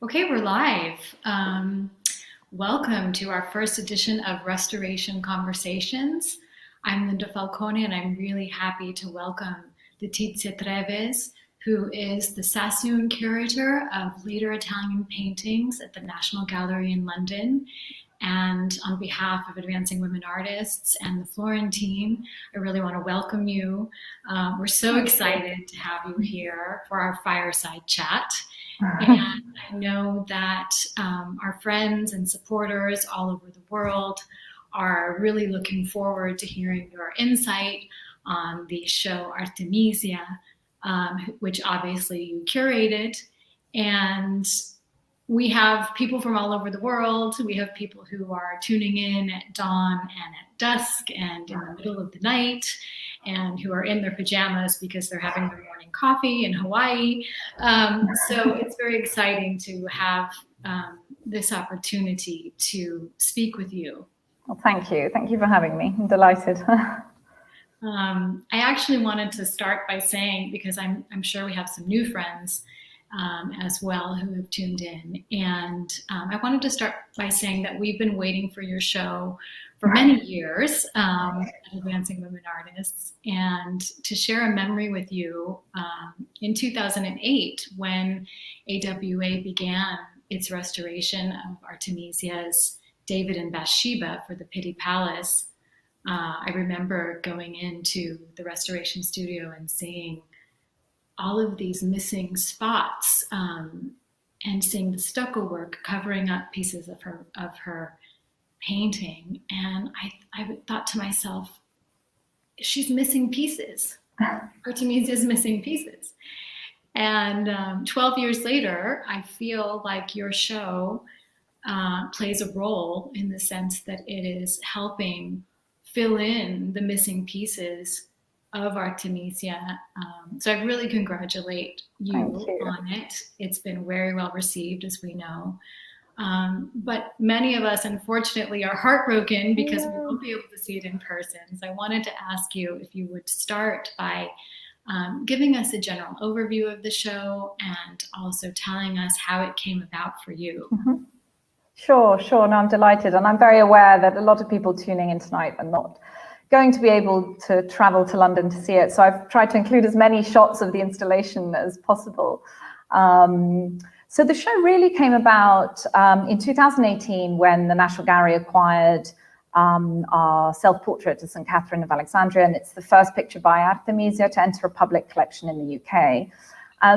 Okay, we're live. Welcome to our first edition of Restoration Conversations. I'm Linda Falcone, and I'm really happy to welcome Letizia Treves, who is the Sassoon curator of later Italian paintings at the National Gallery in London. And on behalf of Advancing Women Artists and the Florentine, I really want to welcome you. We're so excited to have you here for our fireside chat. And I know that our friends and supporters all over the world are really looking forward to hearing your insight on the show Artemisia, which obviously you curated. And we have people from all over the world. We have people who are tuning in at dawn and at dusk and in the middle of the night, and who are in their pajamas because they're having their morning coffee in Hawaii. So it's very exciting to have this opportunity to speak with you. Well, thank you. Thank you for having me. I'm delighted. I actually wanted to start by saying, because I'm sure we have some new friends as well who have tuned in. And I wanted to start by saying that we've been waiting for your show for many years at Advancing Women Artists, and to share a memory with you in 2008 when AWA began its restoration of Artemisia's David and Bathsheba for the Pitti Palace. I remember going into the restoration studio and seeing all of these missing spots and seeing the stucco work covering up pieces of her painting. And I thought to myself, she's missing pieces. Artemisia is missing pieces. And 12 years later, I feel like your show plays a role in the sense that it is helping fill in the missing pieces of Artemisia. So I really congratulate you on it. It's been very well received, as we know. But many of us, unfortunately, are heartbroken because we won't be able to see it in person. So I wanted to ask you if you would start by giving us a general overview of the show and also telling us how it came about for you. Mm-hmm. Sure. No, I'm delighted. And I'm very aware that a lot of people tuning in tonight are not going to be able to travel to London to see it. So I've tried to include as many shots of the installation as possible. So the show really came about in 2018 when the National Gallery acquired our self-portrait of St. Catherine of Alexandria, and it's the first picture by Artemisia to enter a public collection in the UK.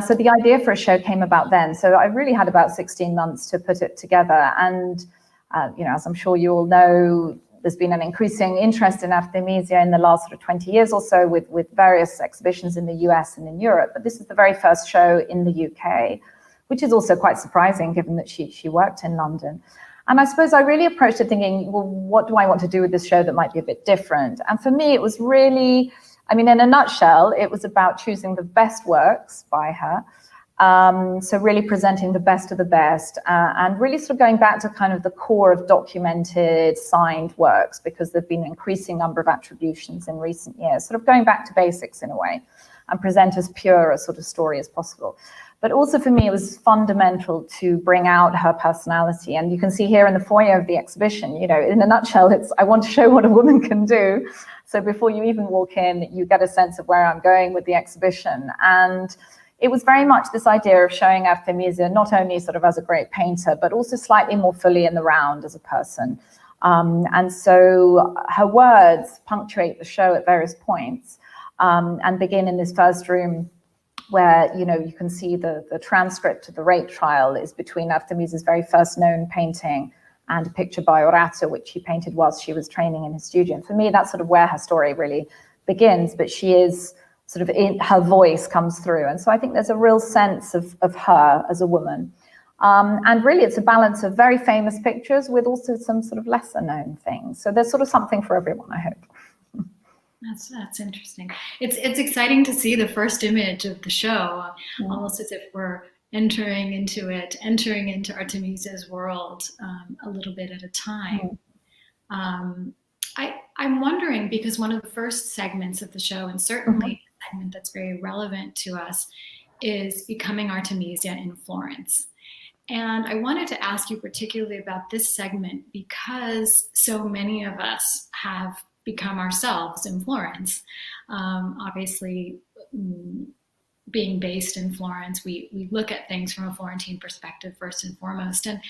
So the idea for a show came about then. So I really had about 16 months to put it together. And, as I'm sure you all know, there's been an increasing interest in Artemisia in the last sort of 20 years or so with various exhibitions in the US and in Europe. But this is the very first show in the UK, which is also quite surprising given that she worked in London. And I suppose I really approached it thinking, well, what do I want to do with this show that might be a bit different? And for me, it was really, in a nutshell, it was about choosing the best works by her. So really presenting the best of the best and really sort of going back to kind of the core of documented, signed works, because there've been an increasing number of attributions in recent years, sort of going back to basics in a way and present as pure a sort of story as possible. But also for me, it was fundamental to bring out her personality. And you can see here in the foyer of the exhibition, in a nutshell, I want to show what a woman can do. So before you even walk in, you get a sense of where I'm going with the exhibition. And it was very much this idea of showing Artemisia not only sort of as a great painter, but also slightly more fully in the round as a person. And so her words punctuate the show at various points and begin in this first room where, you can see the transcript of the rape trial is between Artemisia's very first known painting and a picture by Orazio, which she painted whilst she was training in his studio. And for me, that's sort of where her story really begins, but she is sort of her voice comes through. And so I think there's a real sense of her as a woman. And really it's a balance of very famous pictures with also some sort of lesser known things. So there's sort of something for everyone, I hope. That's interesting. It's exciting to see the first image of the show, almost as if we're entering into Artemisia's world a little bit at a time. I'm wondering, because one of the first segments of the show, and certainly a segment that's very relevant to us, is Becoming Artemisia in Florence. And I wanted to ask you particularly about this segment because so many of us have become ourselves in Florence. Obviously, being based in Florence, we look at things from a Florentine perspective first and foremost. And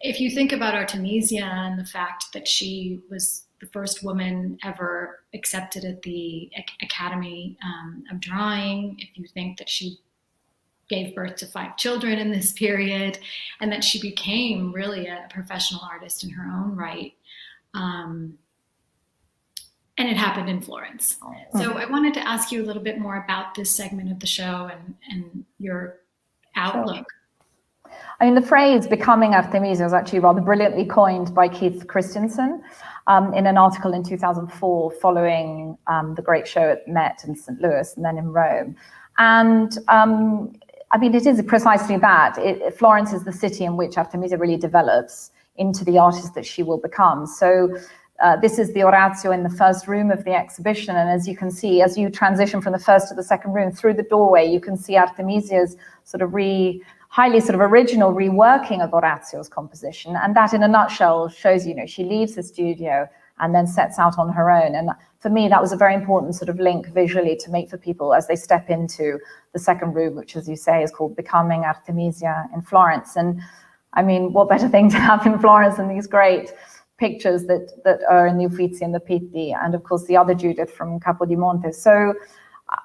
if you think about Artemisia and the fact that she was the first woman ever accepted at the Academy of Drawing, if you think that she gave birth to 5 children in this period, and that she became really a professional artist in her own right. And it happened in Florence. So I wanted to ask you a little bit more about this segment of the show and your outlook. Sure. I mean, the phrase "becoming Artemisia" was actually rather brilliantly coined by Keith Christensen in an article in 2004 following the great show at Met in St. Louis and then in Rome. And I mean, it is precisely that. Florence is the city in which Artemisia really develops into the artist that she will become. So this is the Orazio in the first room of the exhibition. And as you can see, as you transition from the first to the second room through the doorway, you can see Artemisia's sort of highly sort of original reworking of Orazio's composition. And that in a nutshell shows, you know, she leaves the studio and then sets out on her own. And for me, that was a very important sort of link visually to make for people as they step into the second room, which, as you say, is called Becoming Artemisia in Florence. And I mean, what better thing to have in Florence than these great pictures that are in the Uffizi and the Pitti, and of course the other Judith from Capodimonte. So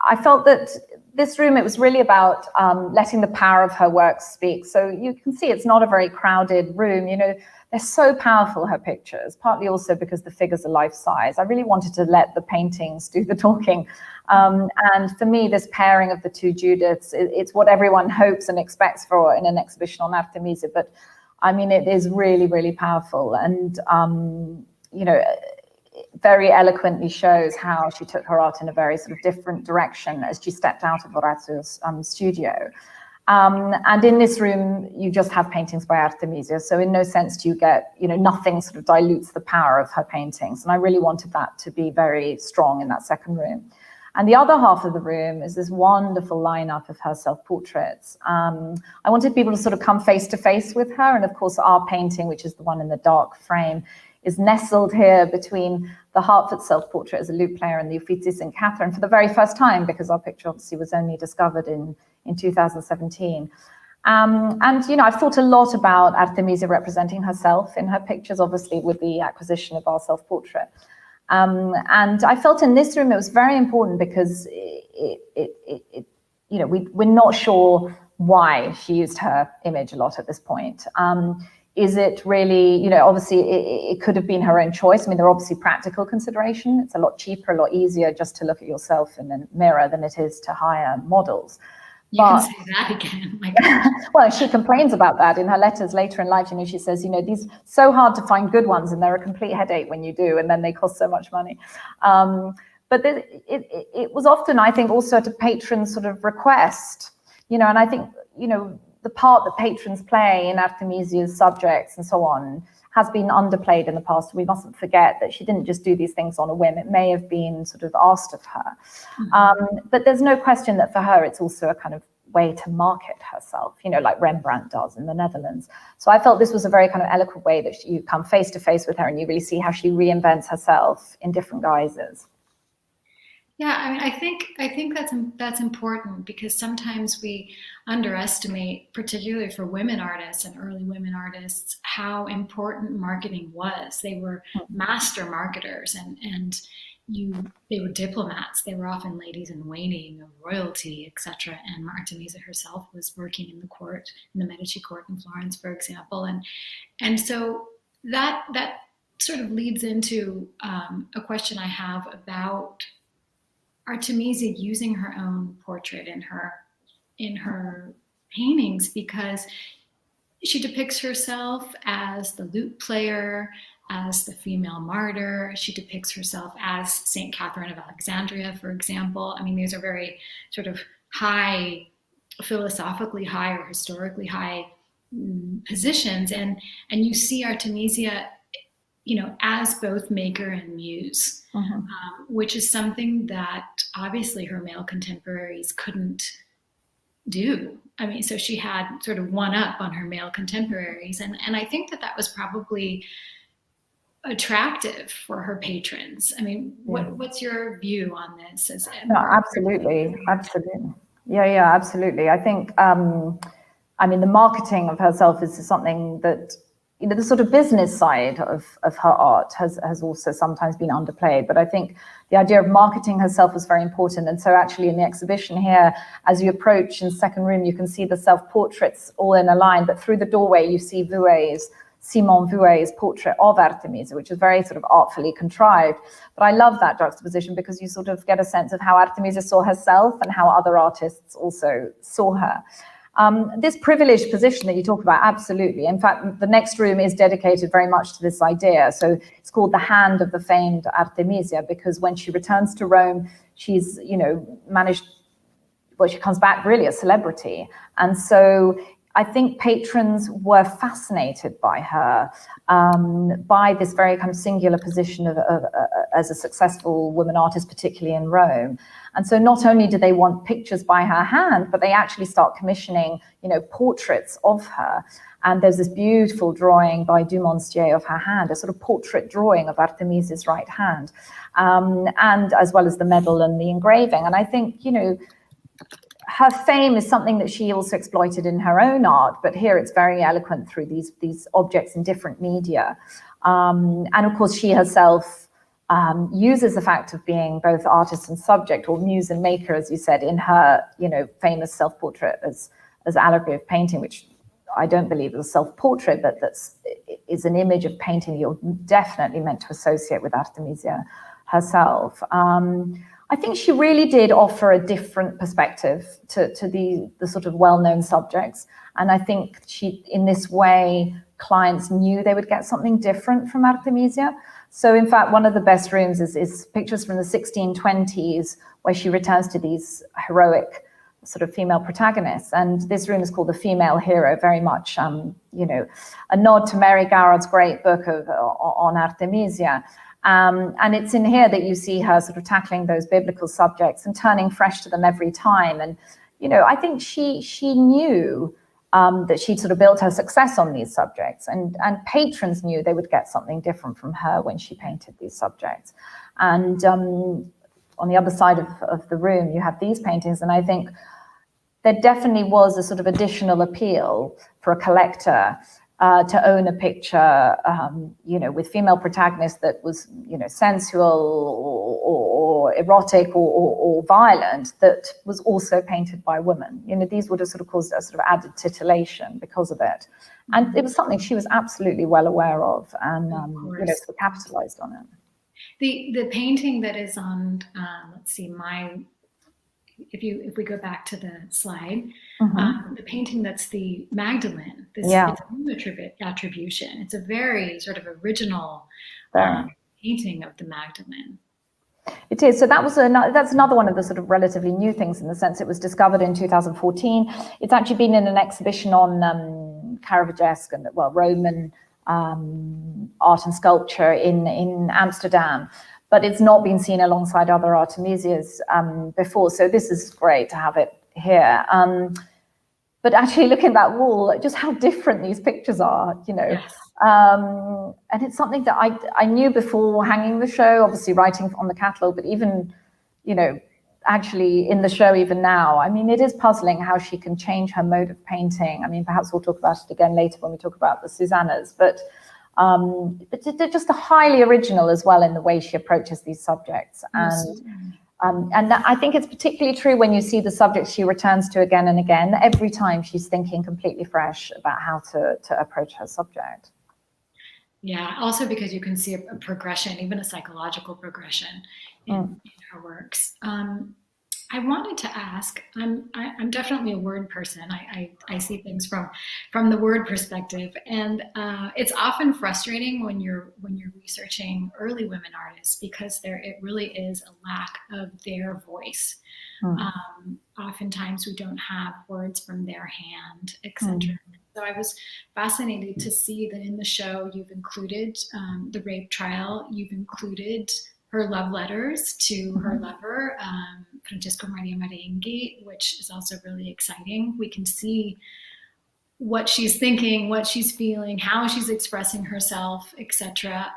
I felt that this room, it was really about letting the power of her work speak. So you can see it's not a very crowded room. You know, they're so powerful, her pictures, partly also because the figures are life-size. I really wanted to let the paintings do the talking. And for me, this pairing of the 2 Judiths, it's what everyone hopes and expects for in an exhibition on Artemisia. But I mean, it is really, really powerful. And, you know, very eloquently shows how she took her art in a very sort of different direction as she stepped out of Orazio's studio. And in this room, you just have paintings by Artemisia. So in no sense do you get, you know, nothing sort of dilutes the power of her paintings. And I really wanted that to be very strong in that second room. And the other half of the room is this wonderful lineup of her self-portraits. I wanted people to sort of come face to face with her. And of course, our painting, which is the one in the dark frame, is nestled here between the Hartford self-portrait as a lute player and the Uffizi St. Catherine for the very first time, because our picture obviously was only discovered in 2017. And, you know, I've thought a lot about Artemisia representing herself in her pictures, obviously with the acquisition of our self-portrait. And I felt in this room it was very important because you know, we're not sure why she used her image a lot at this point. Is it really, you know, obviously it could have been her own choice. I mean, there are obviously practical consideration. It's a lot cheaper, a lot easier just to look at yourself in the mirror than it is to hire models. You can say that again. My God. Well, she complains about that in her letters later in life. You know, she says, you know, these so hard to find good ones, and they're a complete headache when you do, and then they cost so much money. But it was often, I think, also at a patron's sort of request, you know, and I think, you know, the part that patrons play in Artemisia's subjects and so on has been underplayed in the past. We mustn't forget that she didn't just do these things on a whim. It may have been sort of asked of her. But there's no question that for her, it's also a kind of way to market herself, you know, like Rembrandt does in the Netherlands. So I felt this was a very kind of eloquent way that you come face to face with her and you really see how she reinvents herself in different guises. Yeah, I mean, I think that's important because sometimes we underestimate, particularly for women artists and early women artists, how important marketing was. They were master marketers, and they were diplomats. They were often ladies in waiting of royalty, etc. And Artemisia herself was working in the court, in the Medici court in Florence, for example, and so that sort of leads into a question I have about Artemisia using her own portrait in her paintings, because she depicts herself as the lute player, as the female martyr. She depicts herself as Saint Catherine of Alexandria, for example. I mean, these are very sort of high, philosophically high or historically high positions, and you see Artemisia, you know, as both maker and muse, which is something that obviously her male contemporaries couldn't do. I mean, so she had sort of one up on her male contemporaries, and I think that that was probably attractive for her patrons. I mean, what's your view on this? As No, absolutely, absolutely. Yeah, absolutely. I think, I mean, the marketing of herself is something that, you know, the sort of business side of her art has also sometimes been underplayed. But I think the idea of marketing herself was very important. And so actually in the exhibition here, as you approach in the second room, you can see the self-portraits all in a line, but through the doorway, you see Vouet's, Simon Vouet's portrait of Artemisia, which is very sort of artfully contrived. But I love that juxtaposition because you sort of get a sense of how Artemisia saw herself and how other artists also saw her. This privileged position that you talk about, absolutely. In fact, the next room is dedicated very much to this idea. So it's called the hand of the famed Artemisia, because when she returns to Rome, she's, you know, managed, well, she comes back really a celebrity. And so I think patrons were fascinated by her, by this very kind of singular position of as a successful woman artist, particularly in Rome. And so not only do they want pictures by her hand, but they actually start commissioning, you know, portraits of her. And there's this beautiful drawing by Dumonstier of her hand, a sort of portrait drawing of Artemisia's right hand, and as well as the medal and the engraving. And I think, you know, her fame is something that she also exploited in her own art, but here it's very eloquent through these objects in different media. And of course, she herself uses the fact of being both artist and subject, or muse and maker, as you said, in her, you know, famous self-portrait as allegory of painting, which I don't believe is a self-portrait, but is an image of painting you're definitely meant to associate with Artemisia herself. I think she really did offer a different perspective to the sort of well-known subjects. And I think she, in this way, clients knew they would get something different from Artemisia. So in fact, one of the best rooms is pictures from the 1620s, where she returns to these heroic sort of female protagonists. And this room is called The Female Hero, very much, you know, a nod to Mary Garrard's great book on Artemisia. And it's in here that you see her sort of tackling those biblical subjects and turning fresh to them every time. And, you know, I think she knew that she'd sort of built her success on these subjects, and patrons knew they would get something different from her when she painted these subjects. And on the other side of the room, you have these paintings, and I think there definitely was a sort of additional appeal for a collector to own a picture, you know, with female protagonists that was, you know, sensual or erotic or violent, that was also painted by women. You know, these would have sort of caused a sort of added titillation because of it. And it was something she was absolutely well aware of, and you know, sort of capitalized on it. The painting that is on, let's see, if we go back to the slide, the painting that's the Magdalene, it's a new attribution. It's a very sort of original painting of the Magdalene. It is. So that's another one of the sort of relatively new things, in the sense it was discovered in 2014. It's actually been in an exhibition on Caravaggesque and, well, Roman art and sculpture in Amsterdam. But it's not been seen alongside other Artemisias before. So this is great to have it here. But actually, look at that wall, just how different these pictures are, you know. Yes. And it's something that I knew before hanging the show, obviously writing on the catalogue, but even, you know, actually in the show even now. I mean, it is puzzling how she can change her mode of painting. I mean, perhaps we'll talk about it again later when we talk about the Susannas, but they're just highly original as well in the way she approaches these subjects. And I think it's particularly true when you see the subjects she returns to again and again. Every time she's thinking completely fresh about how to approach her subject. Yeah, also because you can see a progression, even a psychological progression in her works. I wanted to ask, I'm definitely a word person. I see things from the word perspective, and it's often frustrating when you're researching early women artists, because it really is a lack of their voice. Oftentimes we don't have words from their hand, etc. So I was fascinated to see that in the show you've included the rape trial, you've included her love letters to her lover, Francesco Maria Maringhi, which is also really exciting. We can see what she's thinking, what she's feeling, how she's expressing herself, etc.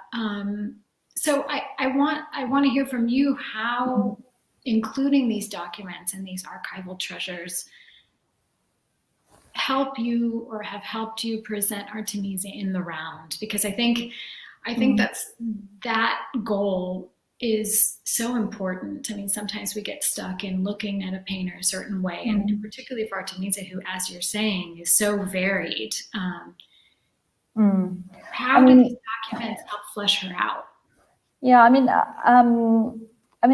So I want to hear from you how including these documents and these archival treasures help you or have helped you present Artemisia in the round, because I think that goal is so important. I mean, sometimes we get stuck in looking at a painter a certain way, and particularly for Artemisia, who, as you're saying, is so varied. How do these documents help flesh her out? Yeah, I mean,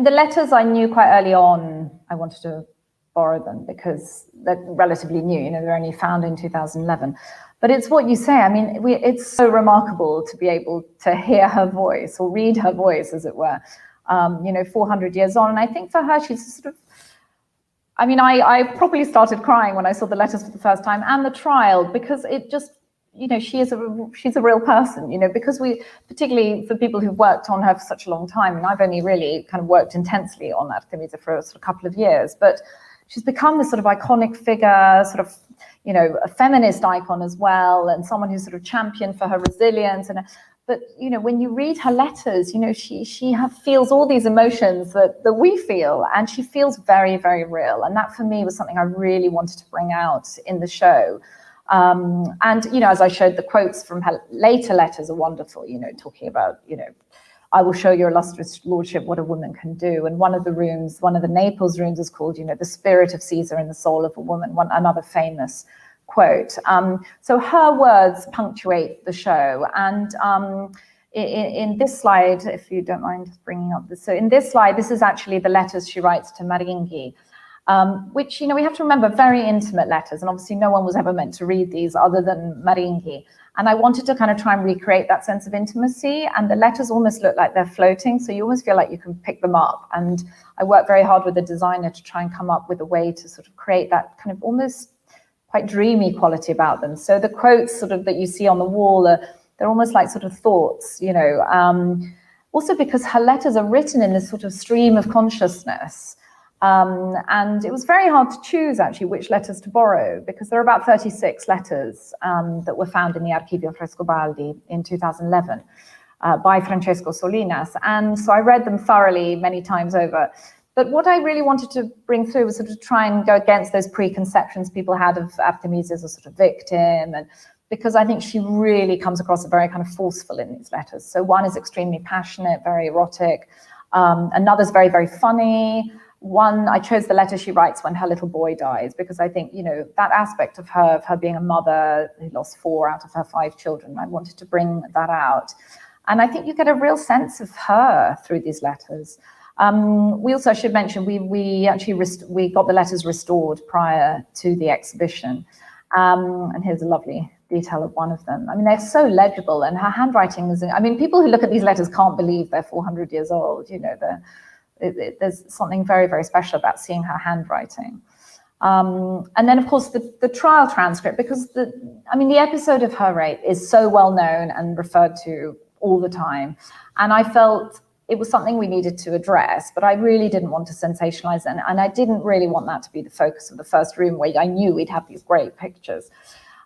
the letters I knew quite early on. I wanted to borrow them because they're relatively new. You know, they're only found in 2011. But it's what you say. I mean, it's so remarkable to be able to hear her voice or read her voice, as it were, 400 years on. And I think for her, she's sort of, I mean, I probably started crying when I saw the letters for the first time and the trial, because it just, she's a real person, because particularly for people who've worked on her for such a long time, and I've only really kind of worked intensely on Artemisia for a sort of couple of years, but she's become this sort of iconic figure, sort of, a feminist icon as well, and someone who's sort of championed for her resilience. But when you read her letters, she feels all these emotions that we feel, and she feels very, very real. And that for me was something I really wanted to bring out in the show. And as I showed, the quotes from her later letters are wonderful. Talking about I will show your illustrious lordship what a woman can do. And one of the Naples rooms is called, the spirit of Caesar and the soul of a woman, another famous quote. So her words punctuate the show. And in this slide, if you don't mind bringing up this. So in this slide, this is actually the letters she writes to Maringhi, which, we have to remember, very intimate letters. And obviously no one was ever meant to read these other than Maringhi. And I wanted to kind of try and recreate that sense of intimacy. And the letters almost look like they're floating. So you almost feel like you can pick them up. And I worked very hard with the designer to try and come up with a way to sort of create that kind of almost quite dreamy quality about them. So the quotes sort of that you see on the wall, they're almost like sort of thoughts, also because her letters are written in this sort of stream of consciousness. And it was very hard to choose actually which letters to borrow, because there are about 36 letters that were found in the Archivio Frescobaldi in 2011 by Francesco Solinas. And so I read them thoroughly many times over. But what I really wanted to bring through was sort of try and go against those preconceptions people had of Artemisia as a sort of victim, and because I think she really comes across as very kind of forceful in these letters. So one is extremely passionate, very erotic. Another's very, very funny. One, I chose the letter she writes when her little boy dies, because I think, that aspect of her being a mother who lost 4 out of her 5 children, I wanted to bring that out. And I think you get a real sense of her through these letters. We also should mention, we got the letters restored prior to the exhibition. And here's a lovely detail of one of them. I mean, they're so legible, and her handwriting is, I mean, people who look at these letters can't believe they're 400 years old, there's something very, very special about seeing her handwriting. And then, of course, the trial transcript, because the episode of her rape is so well known and referred to all the time. And I felt it was something we needed to address, but I really didn't want to sensationalize it. And I didn't really want that to be the focus of the first room, where I knew we'd have these great pictures.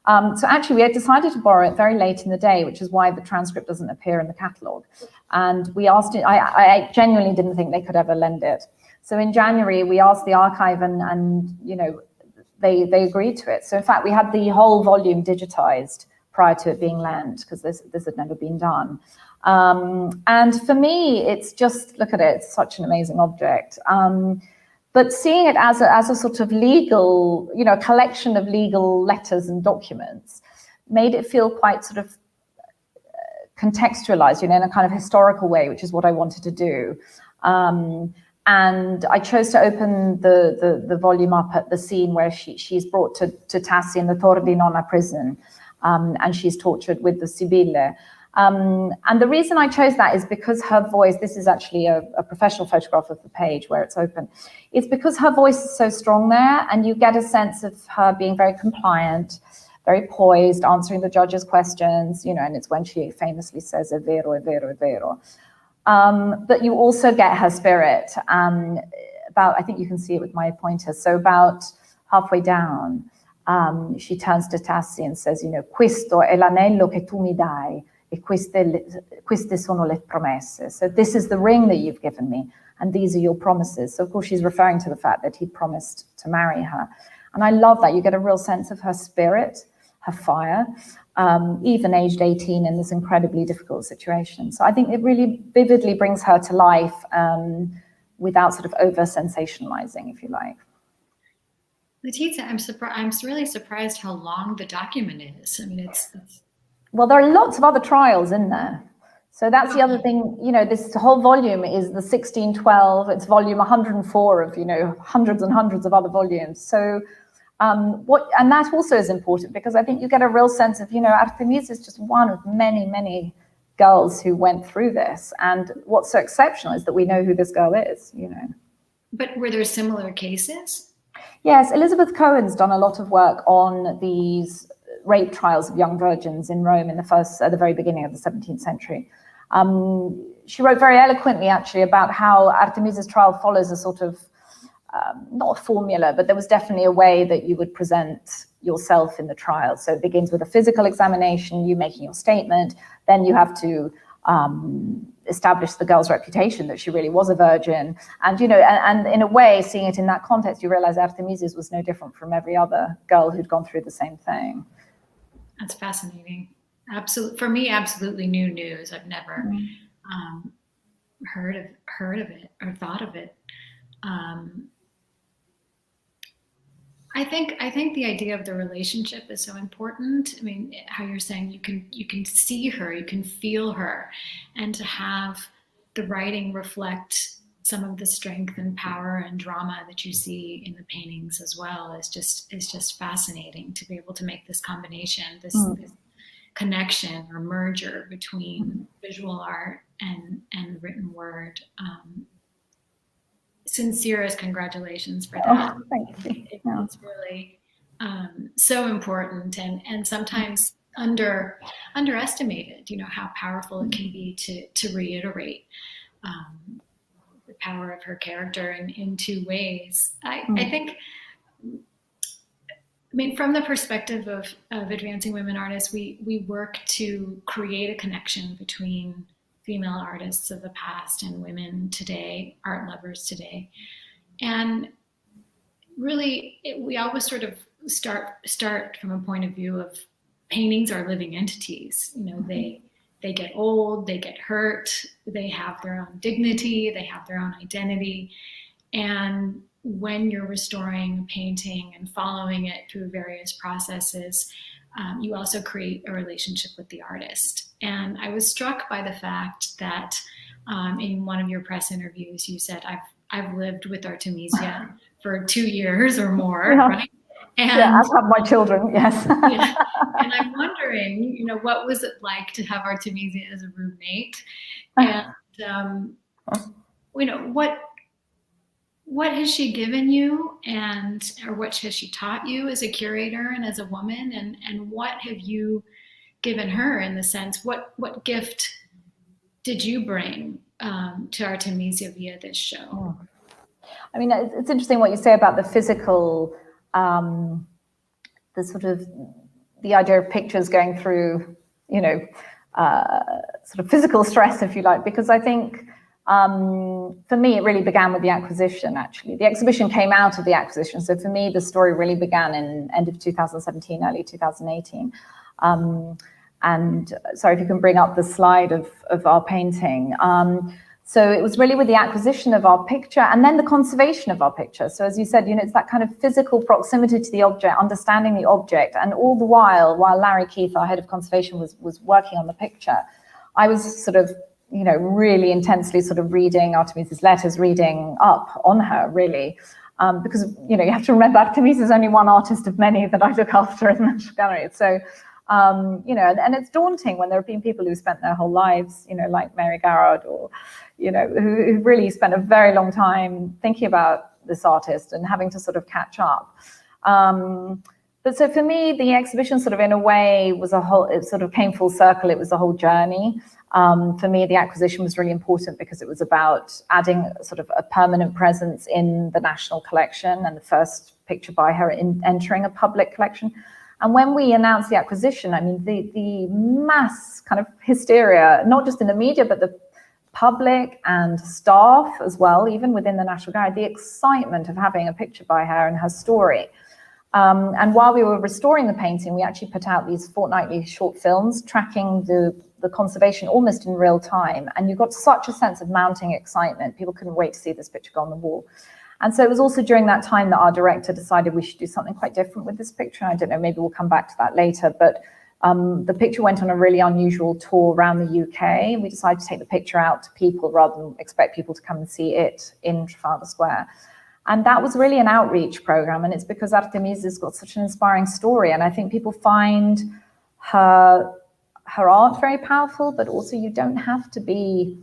So actually, we had decided to borrow it very late in the day, which is why the transcript doesn't appear in the catalogue. And we asked it, I genuinely didn't think they could ever lend it. So in January, we asked the archive, and they agreed to it. So in fact, we had the whole volume digitized prior to it being lent, because this had never been done. And for me, it's just, look at it, it's such an amazing object. But seeing it as a sort of legal, collection of legal letters and documents made it feel quite sort of contextualized, in a kind of historical way, which is what I wanted to do. And I chose to open the volume up at the scene where she's brought to Tassi in the Tor di Nonna prison, and she's tortured with the Sibille. And the reason I chose that is because her voice, this is actually a professional photograph of the page where it's open. It's because her voice is so strong there, and you get a sense of her being very compliant, very poised, answering the judge's questions, and it's when she famously says, "È vero, è vero, è vero." But you also get her spirit, about, I think you can see it with my pointer, so about halfway down, she turns to Tassi and says, questo è l'anello che tu mi dai, e queste sono le promesse. So this is the ring that you've given me, and these are your promises. So of course she's referring to the fact that he promised to marry her. And I love that. You get a real sense of her spirit, her fire, even aged 18 in this incredibly difficult situation. So I think it really vividly brings her to life without sort of over-sensationalizing, if you like. Letizia, I'm really surprised how long the document is. I mean, it's... Well, there are lots of other trials in there. So that's the other thing, this whole volume is the 1612, it's volume 104 of, hundreds and hundreds of other volumes. So and that also is important, because I think you get a real sense of, Artemisia is just one of many, many girls who went through this. And what's so exceptional is that we know who this girl is, But were there similar cases? Yes, Elizabeth Cohen's done a lot of work on these rape trials of young virgins in Rome at the very beginning of the 17th century. She wrote very eloquently, actually, about how Artemisia's trial follows a sort of, not a formula, but there was definitely a way that you would present yourself in the trial. So it begins with a physical examination, you making your statement, then you have to establish the girl's reputation that she really was a virgin. And, and in a way, seeing it in that context, you realize Artemisia's was no different from every other girl who'd gone through the same thing. That's fascinating. For me, absolutely new news. I've never heard of it or thought of it. I think the idea of the relationship is so important. I mean, how you're saying you can see her, you can feel her, and to have the writing reflect some of the strength and power and drama that you see in the paintings as well is just fascinating to be able to make this combination, this connection or merger between visual art and written word. Sincerest congratulations for that. Oh, thank you. It's really so important and sometimes underestimated, how powerful it can be to reiterate the power of her character in two ways. I think, from the perspective of advancing women artists, we work to create a connection between female artists of the past and women today, art lovers today. And really, we always sort of start from a point of view of paintings are living entities. They get old, they get hurt, they have their own dignity, they have their own identity. And when you're restoring a painting and following it through various processes, you also create a relationship with the artist. And I was struck by the fact that in one of your press interviews, you said, I've lived with Artemisia for 2 years or more, right? And I've had my children, yes. Yeah. And I'm wondering, what was it like to have Artemisia as a roommate? And, what has she given you or what has she taught you as a curator and as a woman? And what have you given her in the sense, what gift did you bring to Artemisia via this show? I mean, it's interesting what you say about the physical, the sort of, the idea of pictures going through, sort of physical stress, if you like, because I think for me, it really began with the acquisition, actually. The exhibition came out of the acquisition. So for me, the story really began in end of 2017, early 2018. And sorry, if you can bring up the slide of our painting. So it was really with the acquisition of our picture and then the conservation of our picture. So as you said, it's that kind of physical proximity to the object, understanding the object. And all the while Larry Keith, our head of conservation, was working on the picture, I was sort of, really intensely sort of reading Artemisia's letters, reading up on her, really. Because, you have to remember, Artemisia is only one artist of many that I look after in the National Gallery. So, and it's daunting when there have been people who spent their whole lives, like Mary Garrard or, who really spent a very long time thinking about this artist and having to sort of catch up. But so for me, the exhibition sort of in a way was it sort of came full circle. It was a whole journey. For me, the acquisition was really important because it was about adding sort of a permanent presence in the national collection and the first picture by her entering a public collection. And when we announced the acquisition, I mean, the mass kind of hysteria, not just in the media, but the public and staff as well, even within the National Gallery, the excitement of having a picture by her and her story. And while we were restoring the painting, we actually put out these fortnightly short films tracking the conservation almost in real time. And you got such a sense of mounting excitement. People couldn't wait to see this picture go on the wall. And so it was also during that time that our director decided we should do something quite different with this picture. I don't know, maybe we'll come back to that later. But the picture went on a really unusual tour around the UK. We decided to take the picture out to people rather than expect people to come and see it in Trafalgar Square. And that was really an outreach program. And it's because Artemisia's got such an inspiring story. And I think people find her art very powerful, but also you don't have to be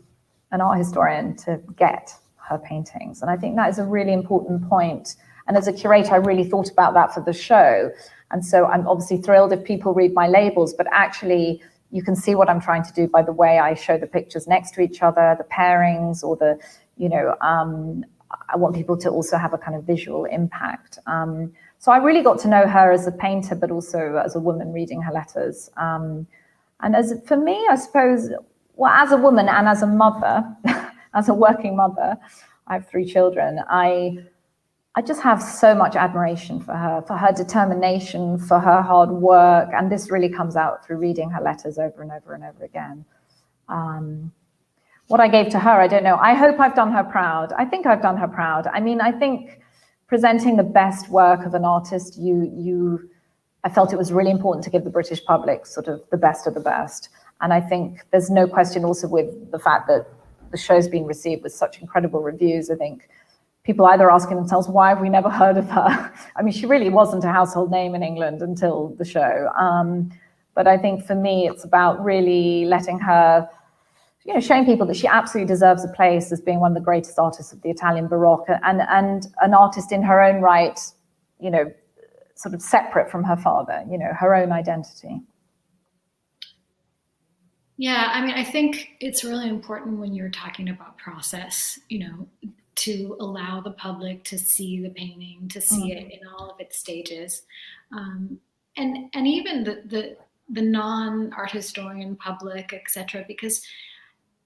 an art historian to get her paintings. And I think that is a really important point. And as a curator, I really thought about that for the show. And so I'm obviously thrilled if people read my labels, but actually you can see what I'm trying to do by the way I show the pictures next to each other, the pairings, or the, I want people to also have a kind of visual impact. So I really got to know her as a painter, but also as a woman reading her letters. And for me, I suppose, well, as a woman and as a mother, as a working mother, I have 3 children. I just have so much admiration for her determination, for her hard work. And this really comes out through reading her letters over and over and over again. What I gave to her, I don't know. I hope I've done her proud. I think I've done her proud. I mean, I think presenting the best work of an artist, I felt it was really important to give the British public sort of the best of the best. And I think there's no question also with the fact that the show's been received with such incredible reviews. I think people either asking themselves, why have we never heard of her? I mean, she really wasn't a household name in England until the show. But I think for me, it's about really letting her, showing people that she absolutely deserves a place as being one of the greatest artists of the Italian Baroque and an artist in her own right, sort of separate from her father, her own identity. Yeah, I mean, I think it's really important when you're talking about process, to allow the public to see the painting, to see it in all of its stages. And even the non-art historian public, et cetera, because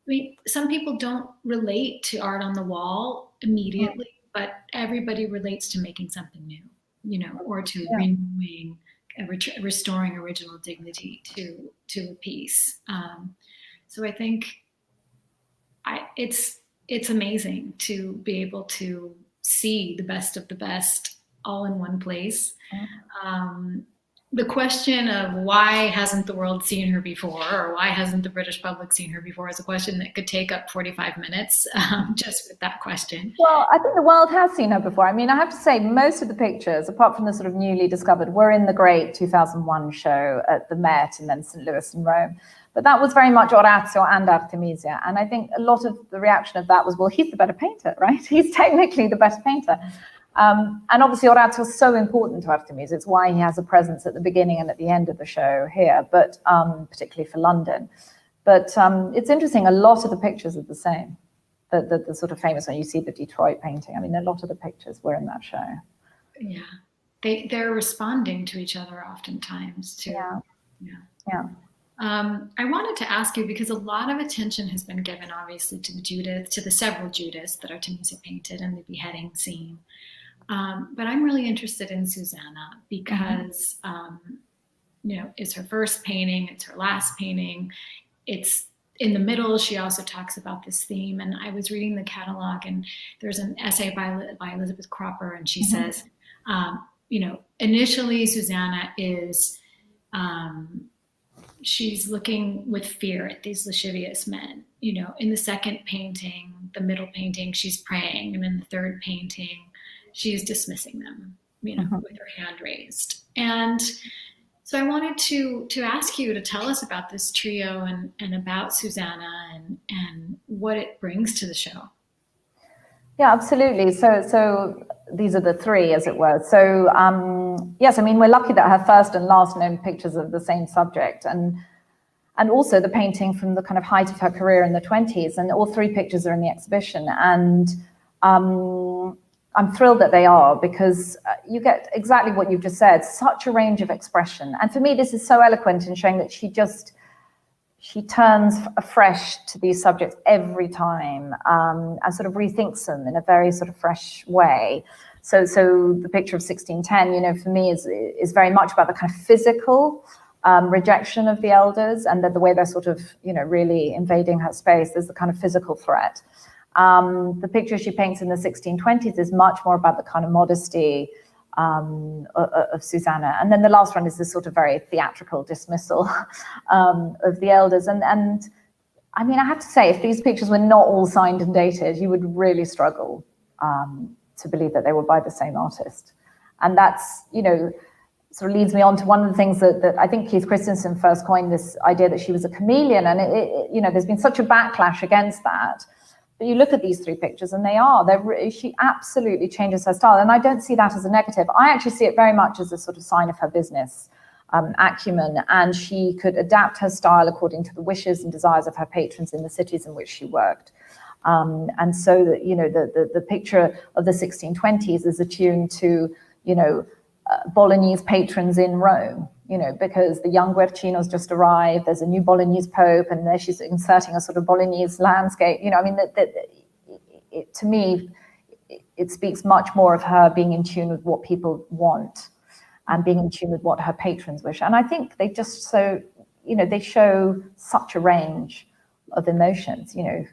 I mean, some people don't relate to art on the wall immediately, but everybody relates to making something new, or to renewing, restoring original dignity to a piece. So I think it's amazing to be able to see the best of the best all in one place. The question of why hasn't the world seen her before, or why hasn't the British public seen her before, is a question that could take up 45 minutes just with that question. Well, I think the world has seen her before. I mean, I have to say most of the pictures, apart from the sort of newly discovered, were in the great 2001 show at the Met and then St. Louis and Rome. But that was very much Orazio and Artemisia. And I think a lot of the reaction of that was, well, he's the better painter, right? He's technically the better painter. And obviously Orazio is so important to Artemisia. It's why he has a presence at the beginning and at the end of the show here, but particularly for London. But it's interesting, a lot of the pictures are the same. The sort of famous one, you see the Detroit painting. I mean, a lot of the pictures were in that show. Yeah, they're responding to each other oftentimes too. Yeah. I wanted to ask you, because a lot of attention has been given, obviously, to the several Judiths that Artemisia painted and the beheading scene. But I'm really interested in Susanna because, it's her first painting, it's her last painting. It's in the middle. She also talks about this theme. And I was reading the catalog, and there's an essay by Elizabeth Cropper, and she says, initially Susanna is, she's looking with fear at these lascivious men. In the second painting, the middle painting, she's praying. And in the third painting, she's dismissing them, with her hand raised. And so I wanted to ask you to tell us about this trio and about Susanna and what it brings to the show. Yeah, absolutely. So these are the three, as it were. So yes, I mean, we're lucky that her first and last known pictures are the same subject, and also the painting from the kind of height of her career in the 20s, and all three pictures are in the exhibition. And I'm thrilled that they are, because you get exactly what you've just said, such a range of expression. And for me, this is so eloquent in showing that she turns afresh to these subjects every time, and sort of rethinks them in a very sort of fresh way. So the picture of 1610, you know, for me is very much about the kind of physical rejection of the elders, and the way they're sort of, you know, really invading her space. There's the kind of physical threat. The picture she paints in the 1620s is much more about the kind of modesty of Susanna. And then the last one is this sort of very theatrical dismissal of the elders. And I mean, I have to say, if these pictures were not all signed and dated, you would really struggle to believe that they were by the same artist. And that's, you know, sort of leads me on to one of the things that I think Keith Christensen first coined, this idea that she was a chameleon. And you know, there's been such a backlash against that. But you look at these three pictures and she absolutely changes her style. And I don't see that as a negative. I actually see it very much as a sort of sign of her business acumen. And she could adapt her style according to the wishes and desires of her patrons in the cities in which she worked. And so that, you know, the picture of the 1620s is attuned to, you know, Bolognese patrons in Rome, you know, because the young Guercino's just arrived, there's a new Bolognese pope, and there she's inserting a sort of Bolognese landscape. You know, I mean, to me, it speaks much more of her being in tune with what people want and being in tune with what her patrons wish. And I think they just they show such a range of emotions, you know.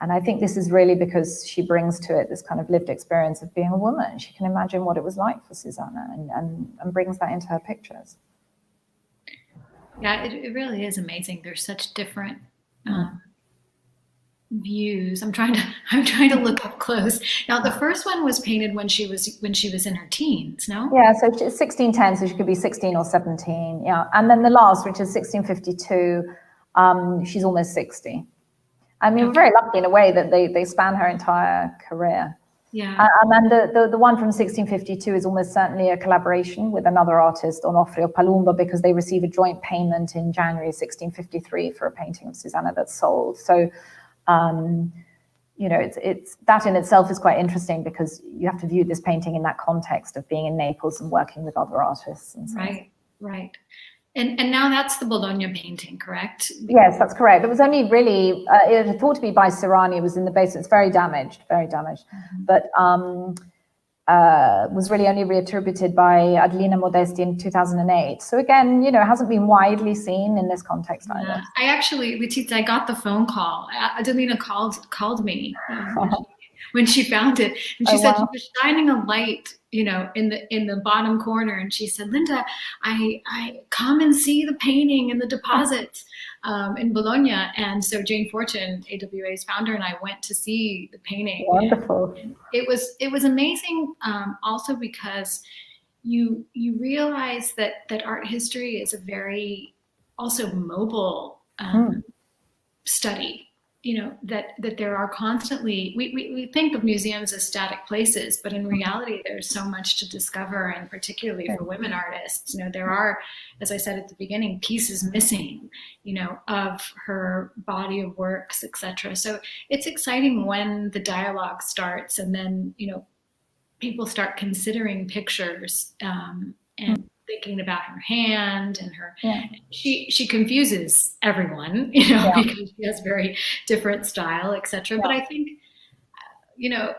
And I think this is really because she brings to it this kind of lived experience of being a woman. She can imagine what it was like for Susanna, and brings that into her pictures. Yeah, it really is amazing. There's such different views. I'm trying to look up close. Now, the first one was painted when she was in her teens, no? Yeah, so she's 1610, so she could be 16 or 17. Yeah, and then the last, which is 1652, she's almost 60. I mean, we're very lucky in a way that they span her entire career. Yeah. And then the one from 1652 is almost certainly a collaboration with another artist, Onofrio Palumbo, because they receive a joint payment in January 1653 for a painting of Susanna that's sold. So, you know, it's that in itself is quite interesting, because you have to view this painting in that context of being in Naples and working with other artists. And so. Right. And now that's the Bologna painting, correct? Yes, that's correct. It was only really, it had thought to be by Sirani. It was in the basement. It's very damaged, but was really only reattributed by Adelina Modesti in 2008. So again, you know, it hasn't been widely seen in this context either. I actually, Letizia, I got the phone call. Adelina called me when she found it, and she said she was shining a light, you know, in the bottom corner, and she said, Linda, I come and see the painting in the deposits in Bologna. And so Jane Fortune, AWA's founder, and I went to see the painting. Wonderful. It was amazing, also because you realize that art history is a very also mobile study. You know, that there are constantly, we think of museums as static places, but in reality, there's so much to discover, and particularly for women artists, you know, there are, as I said at the beginning, pieces missing, you know, of her body of works, etc. So it's exciting when the dialogue starts, and then, you know, people start considering pictures and thinking about her hand and her, she confuses everyone, you know, because she has very different style, etc. But I think, you know,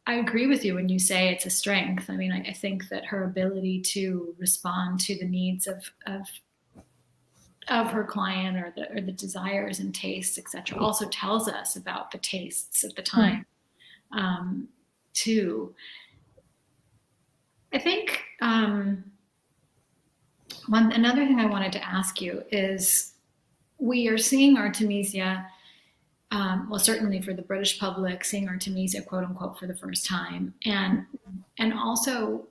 I agree with you when you say it's a strength. I mean, I think that her ability to respond to the needs of her client, or the desires and tastes, etc., also tells us about the tastes of the time, too. I think another thing I wanted to ask you is, we are seeing Artemisia, well, certainly for the British public, seeing Artemisia, quote unquote, for the first time, and also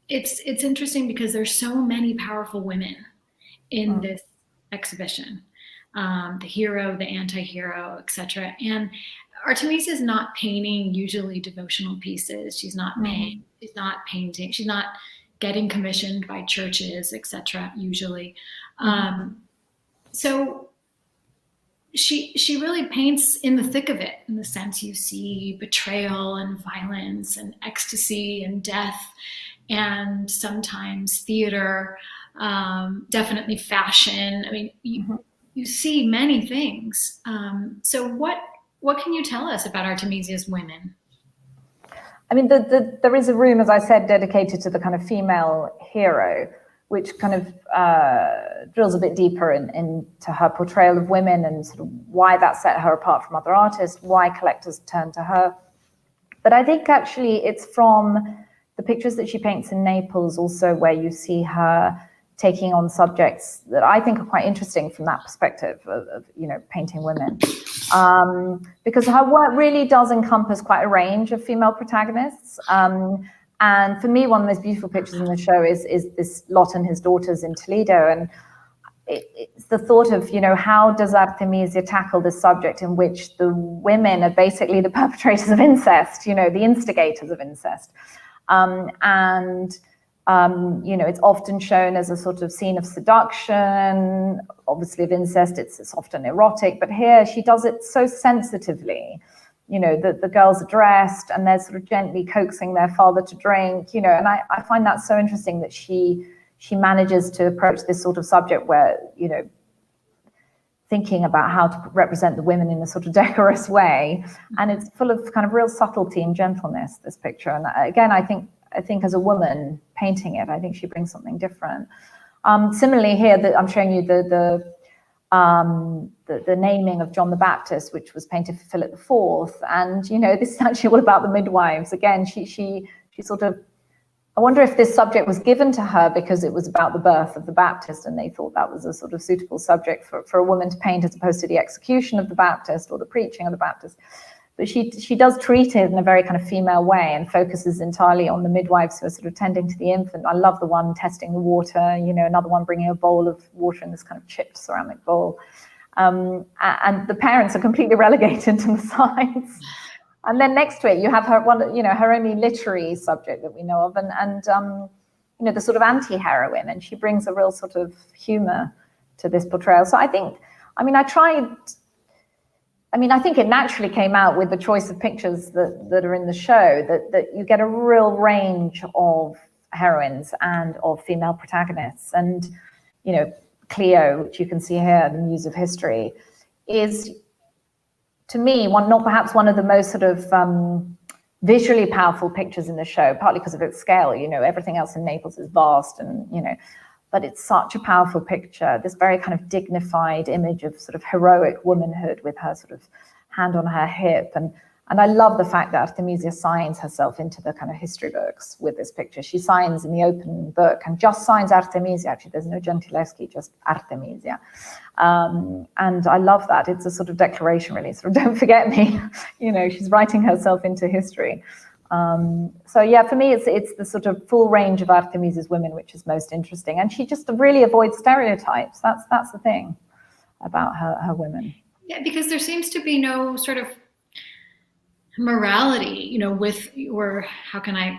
it's interesting because there's so many powerful women in this exhibition, the hero, the anti-hero, etc. And Artemisia is not painting usually devotional pieces. She's not painting. She's not getting commissioned by churches, etc. Usually, so she really paints in the thick of it. In the sense, you see betrayal and violence and ecstasy and death, and sometimes theater, definitely fashion. I mean, you see many things. So what can you tell us about Artemisia's women? I mean, there is a room, as I said, dedicated to the kind of female hero, which kind of drills a bit deeper into her portrayal of women and sort of why that set her apart from other artists, why collectors turn to her. But I think actually it's from the pictures that she paints in Naples also, where you see her taking on subjects that I think are quite interesting from that perspective of painting women. Because her work really does encompass quite a range of female protagonists. And for me, one of the most beautiful pictures in the show is this Lot and his daughters in Toledo. And it's the thought of, how does Artemisia tackle this subject in which the women are basically the perpetrators of incest, the instigators of incest. It's often shown as a sort of scene of seduction, obviously of incest, it's often erotic, but here she does it so sensitively. The girls are dressed and they're sort of gently coaxing their father to drink, and I find that so interesting that she manages to approach this sort of subject where, thinking about how to represent the women in a sort of decorous way. And it's full of kind of real subtlety and gentleness, this picture. And again, I think as a woman painting it, I think she brings something different. Similarly here, I'm showing you the naming of John the Baptist, which was painted for Philip IV. And, this is actually all about the midwives. Again, she sort of, I wonder if this subject was given to her because it was about the birth of the Baptist and they thought that was a sort of suitable subject for a woman to paint as opposed to the execution of the Baptist or the preaching of the Baptist. But she does treat it in a very kind of female way and focuses entirely on the midwives who are sort of tending to the infant. I love the one testing the water, another one bringing a bowl of water in this kind of chipped ceramic bowl. And the parents are completely relegated to the sides. And then next to it, you have her her only literary subject that we know of, and the sort of anti-heroine, and she brings a real sort of humor to this portrayal. So I think it naturally came out with the choice of pictures that are in the show, that you get a real range of heroines and of female protagonists. And, Cleo, which you can see here, the Muse of History, is, to me, not perhaps one of the most sort of visually powerful pictures in the show, partly because of its scale. Everything else in Naples is vast and, but it's such a powerful picture, this very kind of dignified image of sort of heroic womanhood with her sort of hand on her hip. And I love the fact that Artemisia signs herself into the kind of history books with this picture. She signs in the open book and just signs Artemisia. Actually, there's no Gentileschi, just Artemisia. And I love that. It's a sort of declaration, really. Sort of, don't forget me. She's writing herself into history. So yeah, for me, it's the sort of full range of Artemisia's women which is most interesting, and she just really avoids stereotypes. That's the thing about her women. Yeah, because there seems to be no sort of morality, with, or how can I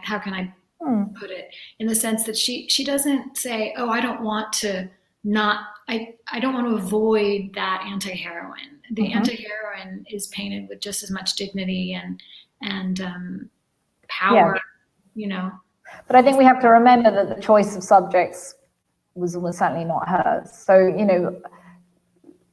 put it, in the sense that she doesn't say, oh, I don't want to avoid that anti-heroine. The anti-heroine is painted with just as much dignity and power, But I think we have to remember that the choice of subjects was almost certainly not hers. So,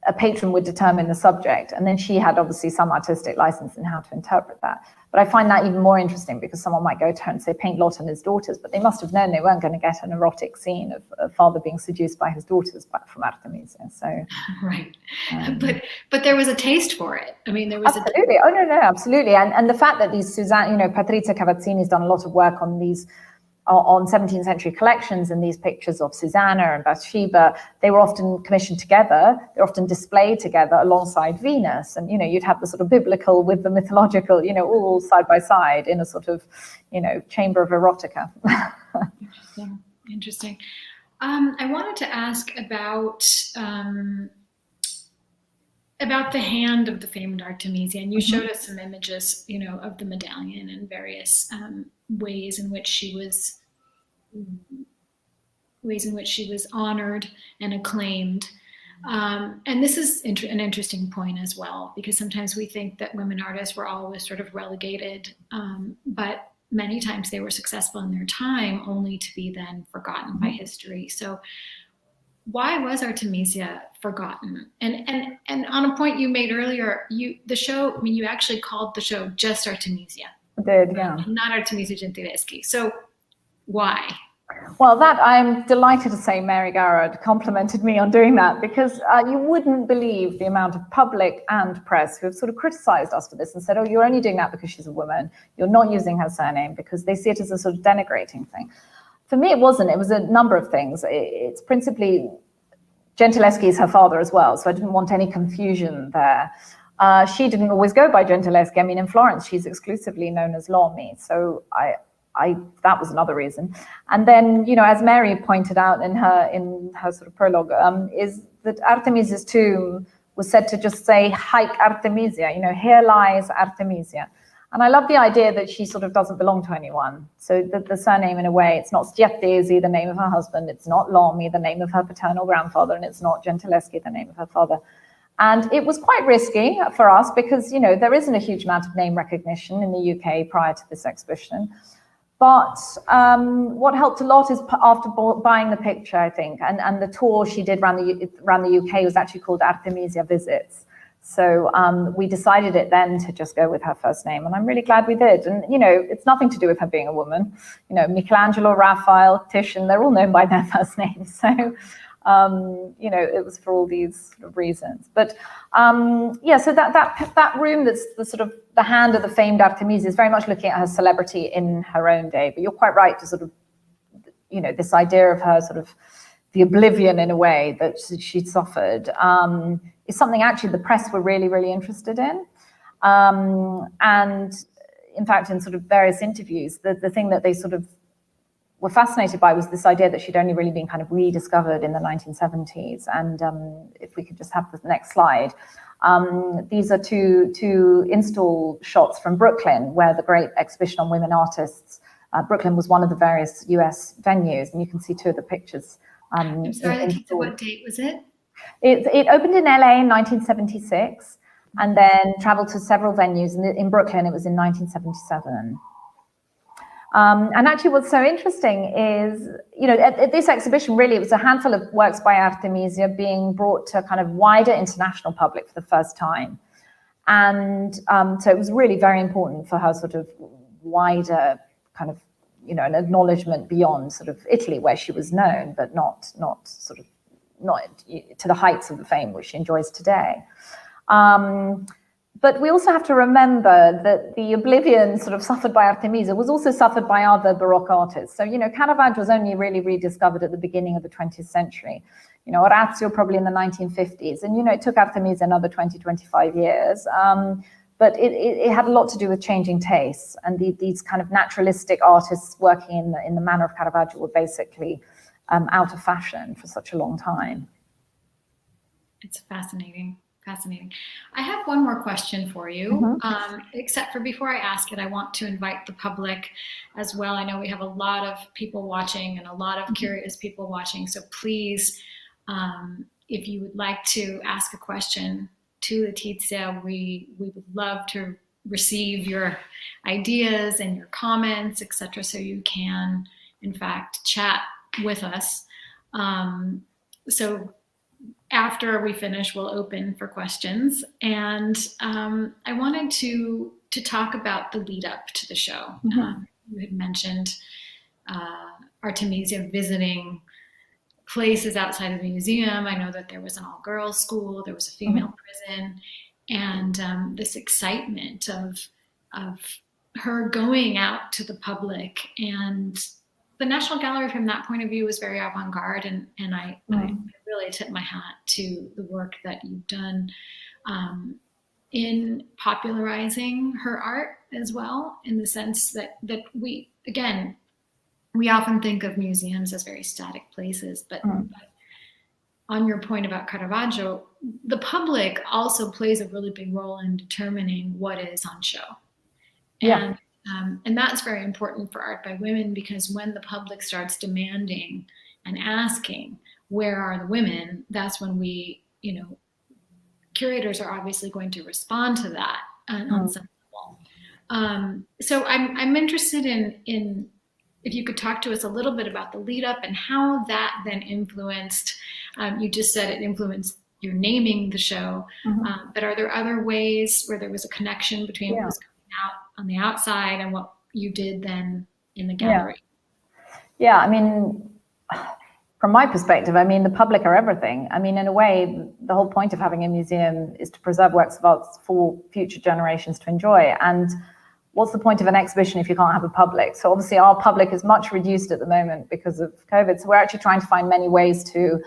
a patron would determine the subject, and then she had obviously some artistic license in how to interpret that. But I find that even more interesting because someone might go to her and say, paint Lot and his daughters, but they must have known they weren't going to get an erotic scene of a father being seduced by his daughters back from Artemisia. So, right. But there was a taste for it. I mean, there was absolutely. Oh no, absolutely. And the fact that these Susanna, Patrizia Cavazzini's done a lot of work on these. On 17th century collections, and these pictures of Susanna and Bathsheba, they were often commissioned together, they're often displayed together alongside Venus. And, you'd have the sort of biblical with the mythological, all side by side in a sort of, chamber of erotica. Interesting. I wanted to ask about about the hand of the famed Artemisia, and you showed us some images, of the medallion and various ways in which she was honored and acclaimed. And this is an interesting point as well, because sometimes we think that women artists were always sort of relegated, but many times they were successful in their time only to be then forgotten by history. So why was Artemisia forgotten? And on a point you made earlier, you actually called the show just Artemisia. I did, yeah. Not Artemisia Gentileschi. So why? Well, that I'm delighted to say Mary Garrett complimented me on doing that, because you wouldn't believe the amount of public and press who have sort of criticized us for this and said, oh, you're only doing that because she's a woman. You're not using her surname, because they see it as a sort of denigrating thing. For me, it wasn't. It was a number of things. It's principally, Gentileschi is her father as well, so I didn't want any confusion there. She didn't always go by Gentileschi. I mean, in Florence, she's exclusively known as Lomi. So that was another reason. And then, as Mary pointed out in her sort of prologue, is that Artemisia's tomb was said to just say, Haec Artemisia, here lies Artemisia. And I love the idea that she sort of doesn't belong to anyone. So the surname, in a way, it's not Stiattesi, the name of her husband, it's not Lomi, the name of her paternal grandfather, and it's not Gentileschi, the name of her father. And it was quite risky for us because, there isn't a huge amount of name recognition in the UK prior to this exhibition. But what helped a lot is after buying the picture, I think, and the tour she did around the UK was actually called Artemisia Visits. So we decided it then to just go with her first name, and I'm really glad we did. And, it's nothing to do with her being a woman. Michelangelo, Raphael, Titian, they're all known by their first names. So, it was for all these sort of reasons. But so that room that's the sort of the hand of the famed Artemisia is very much looking at her celebrity in her own day. But you're quite right to sort of, this idea of her sort of the oblivion in a way that she'd suffered is something actually the press were really, really interested in. And in fact, in sort of various interviews, the thing that they sort of were fascinated by was this idea that she'd only really been kind of rediscovered in the 1970s. And if we could just have the next slide. These are two install shots from Brooklyn, where the great exhibition on women artists, Brooklyn was one of the various US venues, and you can see two of the pictures. I'm sorry, Letizia, what date was it? It opened in LA in 1976 and then traveled to several venues. In Brooklyn, it was in 1977. And actually what's so interesting is, at this exhibition, really, it was a handful of works by Artemisia being brought to a kind of wider international public for the first time. And so it was really very important for her sort of wider kind of, an acknowledgement beyond sort of Italy, where she was known, but not to the heights of the fame which she enjoys today. But we also have to remember that the oblivion sort of suffered by Artemisia was also suffered by other Baroque artists. So, Caravaggio was only really rediscovered at the beginning of the 20th century. Orazio probably in the 1950s. And, it took Artemisia another 20, 25 years. But it had a lot to do with changing tastes. And these kind of naturalistic artists working in the manner of Caravaggio were basically out of fashion for such a long time. It's fascinating. I have one more question for you, except for before I ask it, I want to invite the public as well. I know we have a lot of people watching and a lot of curious people watching. So please, if you would like to ask a question to Letizia, we would love to receive your ideas and your comments, etc. So you can, in fact, chat with us. So after we finish, we'll open for questions. And I wanted to talk about the lead up to the show. You had mentioned Artemisia visiting places outside of the museum. I know that there was an all-girls school, there was a female prison, and this excitement of her going out to the public. And the National Gallery, from that point of view, was very avant-garde, and I really tip my hat to the work that you've done in popularizing her art as well, in the sense that we often think of museums as very static places, but on your point about Caravaggio, the public also plays a really big role in determining what is on show. Yeah. And that's very important for art by women, because when the public starts demanding and asking, where are the women? That's when we, curators are obviously going to respond to that on some level. So I'm interested in if you could talk to us a little bit about the lead up and how that then influenced, you just said it influenced your naming the show, but are there other ways where there was a connection between what was coming out on the outside and what you did then in the gallery? Yeah, I mean, from my perspective, I mean, the public are everything. I mean, in a way, the whole point of having a museum is to preserve works of art for future generations to enjoy. And what's the point of an exhibition if you can't have a public? So obviously our public is much reduced at the moment because of COVID. So we're actually trying to find many ways to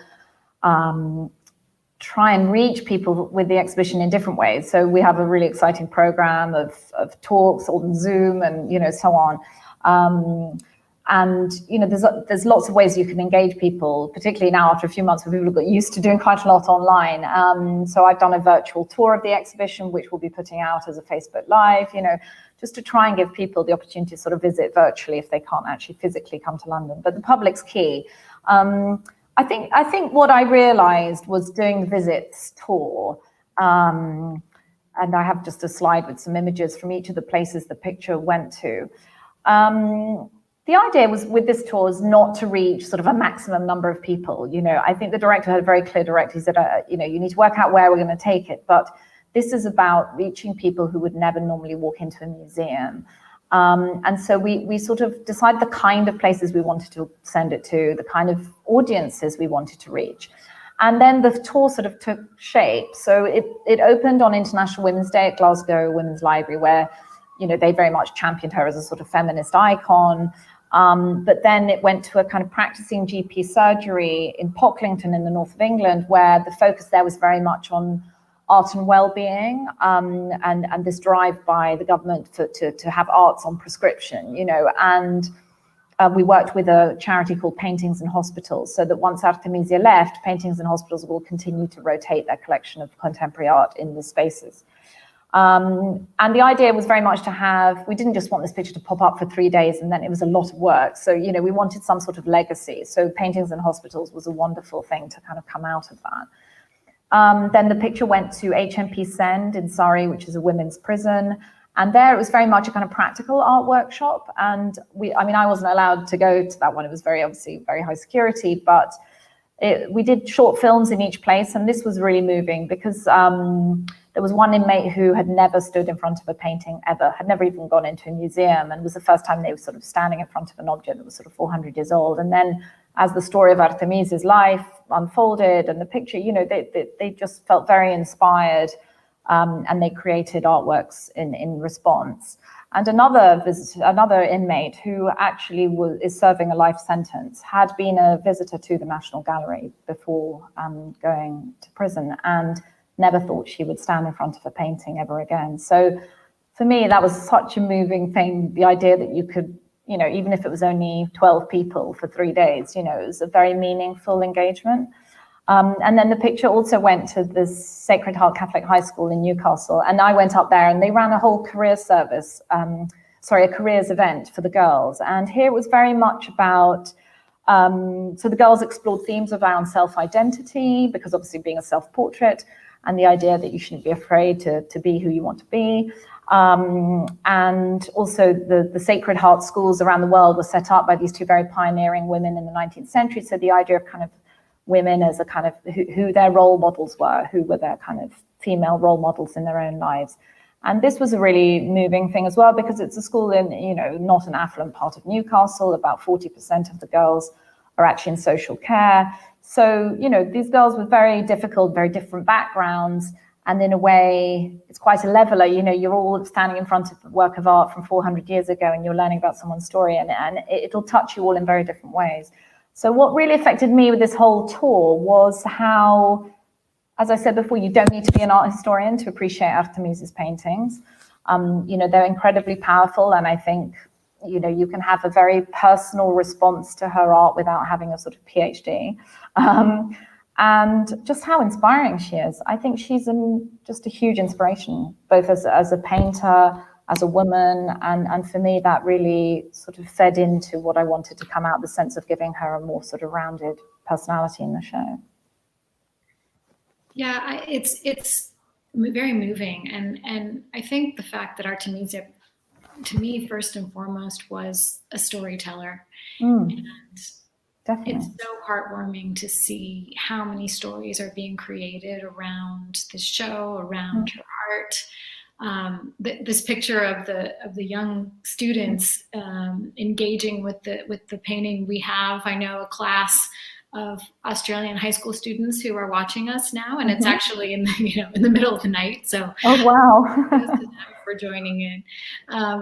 try and reach people with the exhibition in different ways. So we have a really exciting program of talks on Zoom and, so on. And, there's lots of ways you can engage people, particularly now after a few months where people have got used to doing quite a lot online. So I've done a virtual tour of the exhibition, which we'll be putting out as a Facebook Live, just to try and give people the opportunity to sort of visit virtually if they can't actually physically come to London. But the public's key. I think what I realized was doing the visits tour, and I have just a slide with some images from each of the places the picture went to. The idea was with this tour is not to reach sort of a maximum number of people. I think the director had a very clear directive. He said, you need to work out where we're going to take it, but this is about reaching people who would never normally walk into a museum. And so we sort of decided the kind of places we wanted to send it to, the kind of audiences we wanted to reach. And then the tour sort of took shape. So it opened on International Women's Day at Glasgow Women's Library, where, they very much championed her as a sort of feminist icon. But then it went to a kind of practicing GP surgery in Pocklington in the north of England, where the focus there was very much on art and well-being, and this drive by the government to have arts on prescription, and we worked with a charity called Paintings in Hospitals, so that once Artemisia left, Paintings in Hospitals will continue to rotate their collection of contemporary art in the spaces. And the idea was very much we didn't just want this picture to pop up for 3 days and then it was a lot of work. So, we wanted some sort of legacy. So Paintings in Hospitals was a wonderful thing to kind of come out of that. Then the picture went to HMP Send in Surrey, which is a women's prison. And there it was very much a kind of practical art workshop. And I wasn't allowed to go to that one. It was obviously very high security, but we did short films in each place. And this was really moving because there was one inmate who had never stood in front of a painting ever, had never even gone into a museum, and it was the first time they were sort of standing in front of an object that was sort of 400 years old. And then as the story of Artemisia's life unfolded and the picture, they just felt very inspired, and they created artworks in response. And another inmate who actually is serving a life sentence had been a visitor to the National Gallery before going to prison, and never thought she would stand in front of a painting ever again. So for me, that was such a moving thing, the idea that you could, even if it was only 12 people for 3 days, it was a very meaningful engagement. And then the picture also went to the Sacred Heart Catholic High School in Newcastle. And I went up there and they ran a whole careers service, a careers event for the girls. And here it was very much about, so the girls explored themes around self-identity, because obviously being a self-portrait, and the idea that you shouldn't be afraid to be who you want to be. And also the Sacred Heart schools around the world were set up by these two very pioneering women in the 19th century. So the idea of kind of women as a kind of who their role models were, who were their kind of female role models in their own lives. And this was a really moving thing as well, because it's a school in, not an affluent part of Newcastle. About 40% of the girls are actually in social care. So, these girls with very difficult, very different backgrounds. And in a way, it's quite a leveler. You're all standing in front of a work of art from 400 years ago and you're learning about someone's story, and it'll touch you all in very different ways. So what really affected me with this whole tour was how, as I said before, you don't need to be an art historian to appreciate Artemisia's paintings. They're incredibly powerful, and I think, you can have a very personal response to her art without having a sort of PhD. and just how inspiring she is. I think she's just a huge inspiration, both as a painter, as a woman, and for me, that really sort of fed into what I wanted to come out, the sense of giving her a more sort of rounded personality in the show. Yeah, it's very moving, and I think the fact that Artemisia, to me, first and foremost, was a storyteller. And Definitely. it's so heartwarming to see how many stories are being created around the show, around her art. This picture of the young students engaging with the painting. We have, I know, a class of Australian high school students who are watching us now, and it's actually in the middle of the night. So oh wow, thanks to them for joining in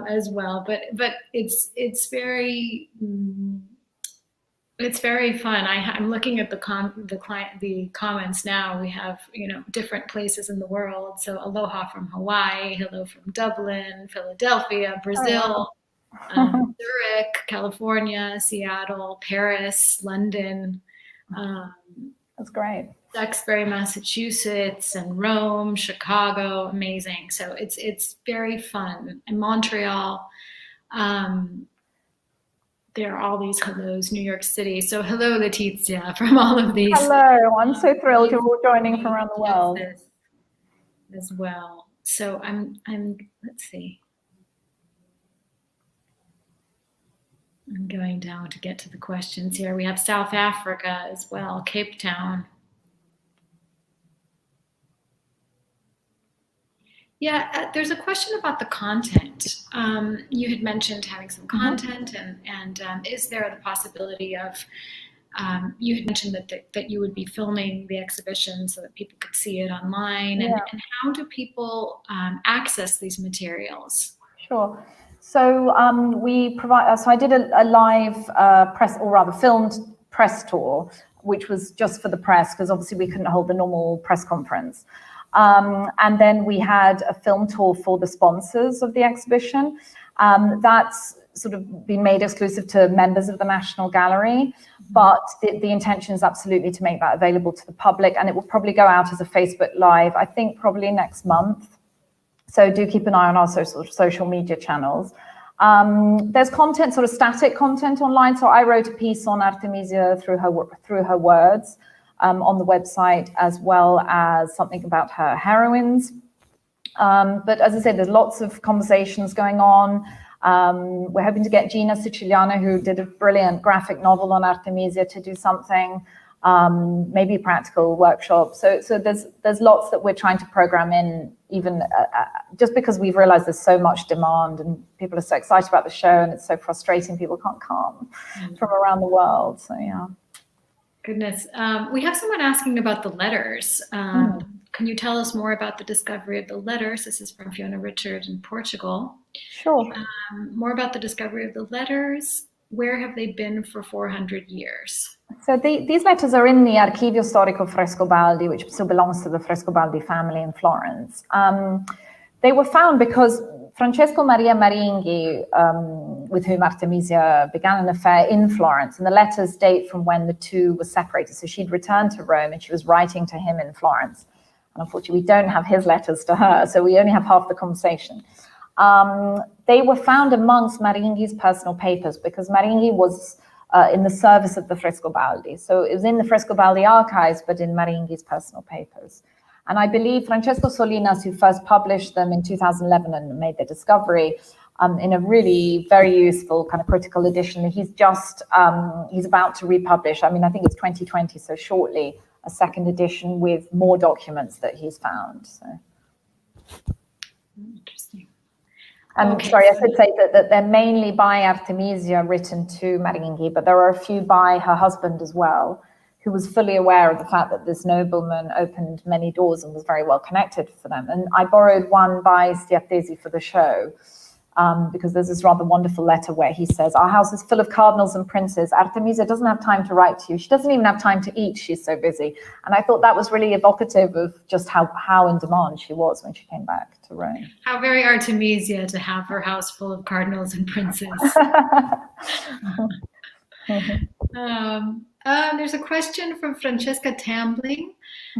as well. But it's very. It's very fun. I'm looking at the comments now. We have different places in the world. So aloha from Hawaii, hello from Dublin, Philadelphia, Brazil, Zurich, California, Seattle, Paris, London. That's great. Duxbury, Massachusetts, and Rome, Chicago. Amazing. So it's very fun. And Montreal. There are all these hellos, New York City. So hello, Letizia, from all of these. Hello, I'm so thrilled you're all joining from around the world as well. So I'm let's see. I'm going down to get to the questions here. We have South Africa as well, Cape Town. Yeah, there's a question about the content. You had mentioned having some content, and is there the possibility of? You had mentioned that you would be filming the exhibition so that people could see it online, and how do people access these materials? Sure. So we provide. So I did a live press, or rather filmed press tour, which was just for the press because obviously we couldn't hold the normal press conference. And then we had a film tour for the sponsors of the exhibition. That's sort of been made exclusive to members of the National Gallery, but the intention is absolutely to make that available to the public, and it will probably go out as a Facebook Live, I think probably next month. So do keep an eye on our social media channels. There's content, sort of static content online. So I wrote a piece on Artemisia through her words. On the website, as well as something about her heroines. But as I said, there's lots of conversations going on. We're hoping to get Gina Siciliano, who did a brilliant graphic novel on Artemisia, to do something, maybe a practical workshop. So there's lots that we're trying to program in, even just because we've realized there's so much demand and people are so excited about the show, and it's so frustrating people can't come from around the world. So yeah. Goodness. We have someone asking about the letters. Can you tell us more about the discovery of the letters? This is from Fiona Richard in Portugal. Sure. More about the discovery of the letters. Where have they been for 400 years? So these letters are in the Archivio Storico Frescobaldi, which still belongs to the Frescobaldi family in Florence. They were found because Francesco Maria Maringhi, with whom Artemisia began an affair in Florence, and the letters date from when the two were separated. So she'd returned to Rome and she was writing to him in Florence. And unfortunately, we don't have his letters to her, so we only have half the conversation. They were found amongst Maringhi's personal papers because Maringhi was in the service of the Frescobaldi. So it was in the Frescobaldi archives, but in Maringhi's personal papers. And I believe Francesco Solinas, who first published them in 2011 and made the discovery in a really very useful kind of critical edition, he's about to republish. I mean, I think it's 2020, so shortly, a second edition with more documents that he's found. So. Interesting. And okay, sorry, I should say that they're mainly by Artemisia, written to Maringhi, but there are a few by her husband as well, who was fully aware of the fact that this nobleman opened many doors and was very well connected for them. And I borrowed one by Stiattesi for the show, because there's this rather wonderful letter where he says, "Our house is full of cardinals and princes. Artemisia doesn't have time to write to you. She doesn't even have time to eat. She's so busy." And I thought that was really evocative of just how in demand she was when she came back to Rome. How very Artemisia to have her house full of cardinals and princes. There's a question from Francesca Tambling.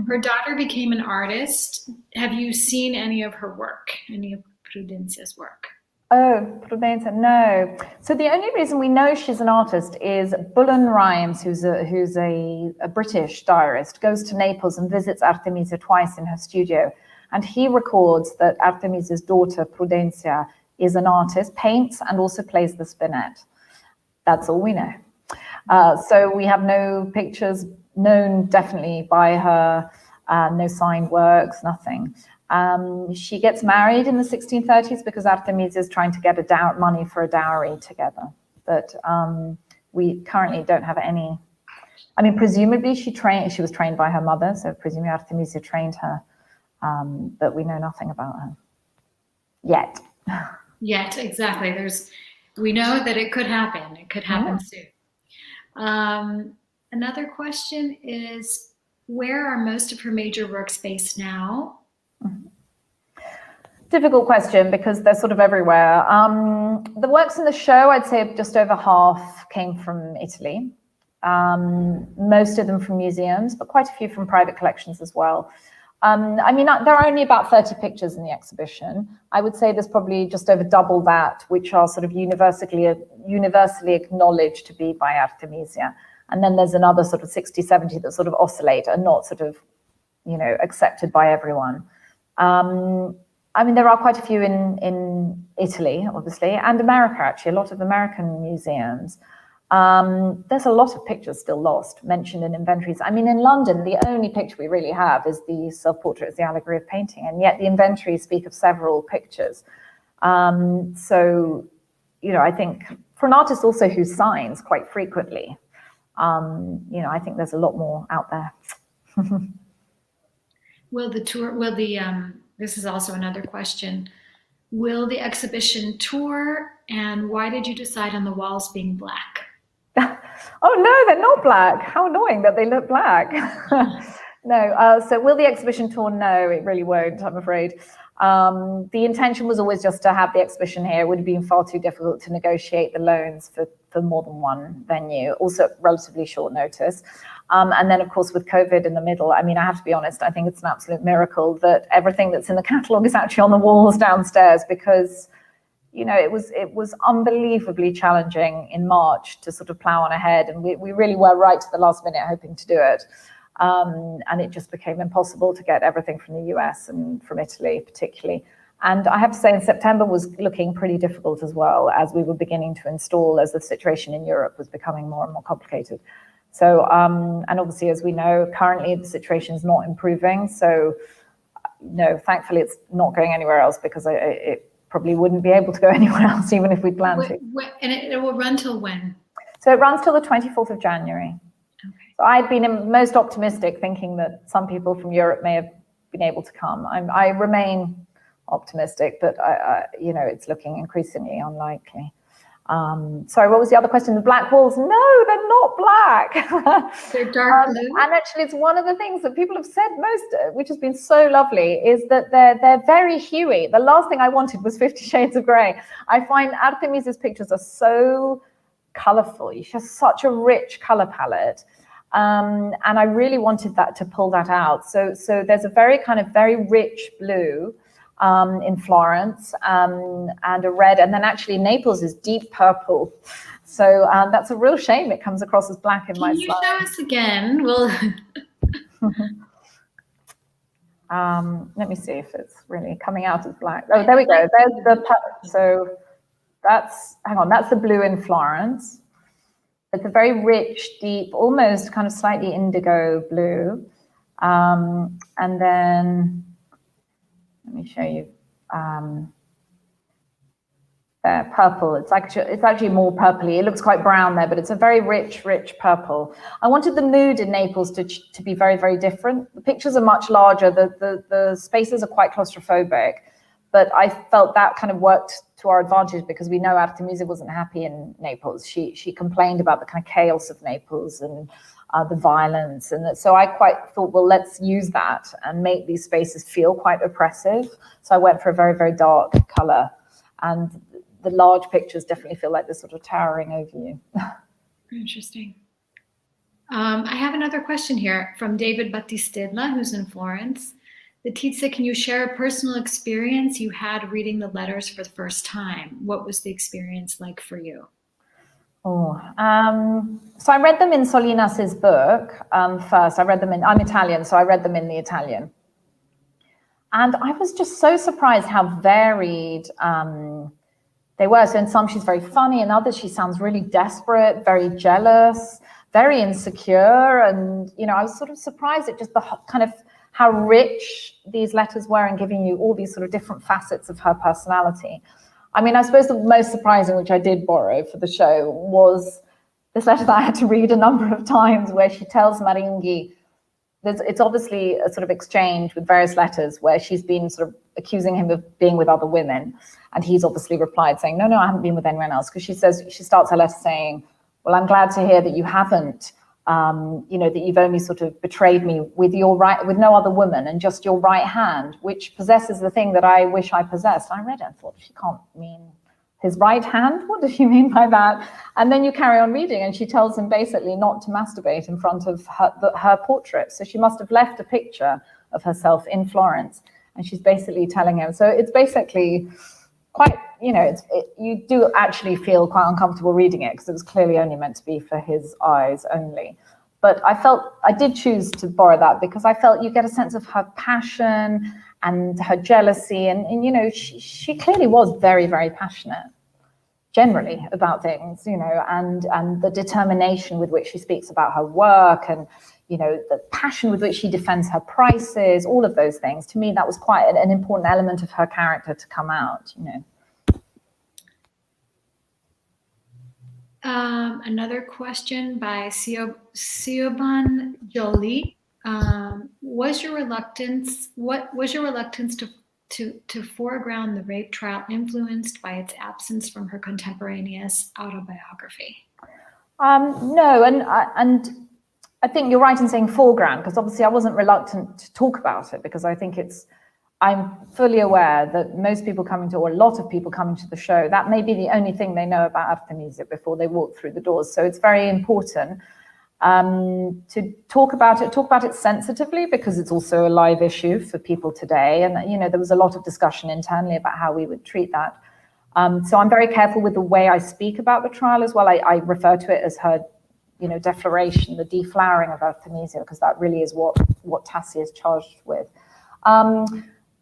Her daughter became an artist. Have you seen any of her work, any of Prudencia's work? Oh, Prudencia, no. So the only reason we know she's an artist is Bullen Rhymes, who's a British diarist, goes to Naples and visits Artemisia twice in her studio. And he records that Artemisia's daughter, Prudencia, is an artist, paints, and also plays the spinet. That's all we know. So we have no pictures known definitely by her, no signed works, nothing. She gets married in the 1630s because Artemisia is trying to get money for a dowry together. But we currently don't have any. I mean, presumably she was trained by her mother, so presumably Artemisia trained her, but we know nothing about her yet. Yet, exactly. We know that it could happen. It could happen soon. Another question is, where are most of her major works based now? Difficult question because they're sort of everywhere. The works in the show, I'd say just over half came from Italy. Most of them from museums, but quite a few from private collections as well. I mean, there are only about 30 pictures in the exhibition. I would say there's probably just over double that, which are sort of universally acknowledged to be by Artemisia. And then there's another sort of 60, 70 that sort of oscillate and not sort of, accepted by everyone. I mean, there are quite a few in Italy, obviously, and America, actually, a lot of American museums. There's a lot of pictures still lost, mentioned in inventories. I mean, in London, the only picture we really have is the self-portrait as the allegory of painting, and yet the inventories speak of several pictures. So, I think for an artist also who signs quite frequently, I think there's a lot more out there. This is also another question. Will the exhibition tour, and why did you decide on the walls being black? Oh no, they're not black. How annoying that they look black. No, so will the exhibition tour? No, it really won't, I'm afraid. The intention was always just to have the exhibition here. It would have been far too difficult to negotiate the loans for more than one venue, also at relatively short notice. And then, of course, with COVID in the middle, I mean, I have to be honest, I think it's an absolute miracle that everything that's in the catalogue is actually on the walls downstairs, because it was unbelievably challenging in March to sort of plow on ahead. And we really were right to the last minute hoping to do it. And it just became impossible to get everything from the US and from Italy particularly. And I have to say in September was looking pretty difficult as well, as we were beginning to install, as the situation in Europe was becoming more and more complicated. So, and obviously, as we know, currently the situation is not improving. So, no, thankfully it's not going anywhere else, because it probably wouldn't be able to go anywhere else, even if we'd planned to. And it will run till when? So it runs till the 24th of January. Okay. So I'd been most optimistic, thinking that some people from Europe may have been able to come. I remain optimistic, but it's looking increasingly unlikely. Sorry, what was the other question? The black walls? No, they're not black. They're dark blue. And actually, it's one of the things that people have said most, which has been so lovely, is that they're very huey. The last thing I wanted was 50 Shades of Grey. I find Artemisia's pictures are so colorful. She has such a rich color palette. And I really wanted that to pull that out. So there's a very rich blue in Florence, and a red, and then actually Naples is deep purple. So that's a real shame it comes across as black in my slide. Can you show us again? Well, let me see if it's really coming out as black. Oh, there we go. There's so that's the blue in Florence. It's a very rich, deep, almost kind of slightly indigo blue. And then let me show you. Purple. It's actually more purpley. It looks quite brown there, but it's a very rich purple. I wanted the mood in Naples to be very, very different. The pictures are much larger. The spaces are quite claustrophobic, but I felt that kind of worked to our advantage, because we know Artemisia wasn't happy in Naples. She complained about the kind of chaos of Naples and the violence, and so I quite thought, well, let's use that and make these spaces feel quite oppressive. So I went for a very, very dark color, and the large pictures definitely feel like this sort of towering over you. Interesting. I have another question here from David Battistella, who's in Florence. Letizia, can you share a personal experience you had reading the letters for the first time? What was the experience like for you? So I read them in Solinas's book first. I'm Italian, so I read them in the Italian. And I was just so surprised how varied they were. So in some she's very funny, in others she sounds really desperate, very jealous, very insecure. And, I was sort of surprised at just the kind of how rich these letters were in giving you all these sort of different facets of her personality. I mean, I suppose the most surprising, which I did borrow for the show, was this letter that I had to read a number of times where she tells Maringhi, it's obviously a sort of exchange with various letters where she's been sort of accusing him of being with other women. And he's obviously replied saying, no, I haven't been with anyone else. Because she starts her letter saying, well, I'm glad to hear that you haven't, that you've only sort of betrayed me with no other woman and just your right hand, which possesses the thing that I wish I possessed. I read it and thought, she can't mean his right hand? What does she mean by that? And then you carry on reading and she tells him basically not to masturbate in front of her portrait. So she must have left a picture of herself in Florence and she's basically telling him. So it's basically quite, you do actually feel quite uncomfortable reading it because it was clearly only meant to be for his eyes only. But I did choose to borrow that because I felt you get a sense of her passion and her jealousy. And she clearly was very, very passionate generally about things, and the determination with which she speaks about her work and, the passion with which she defends her prices, all of those things. To me, that was quite an important element of her character to come out, Another question by Siobhan Jolie. What was your reluctance to foreground the rape trial influenced by its absence from her contemporaneous autobiography? No, and I think you're right in saying foreground, because obviously I wasn't reluctant to talk about it because I think I'm fully aware that most people or a lot of people coming to the show, that may be the only thing they know about Artemisia before they walk through the doors. So it's very important to talk about it sensitively, because it's also a live issue for people today. And, there was a lot of discussion internally about how we would treat that. So I'm very careful with the way I speak about the trial as well. I refer to it as her, defloration, the deflowering of Artemisia, because that really is what Tassi is charged with.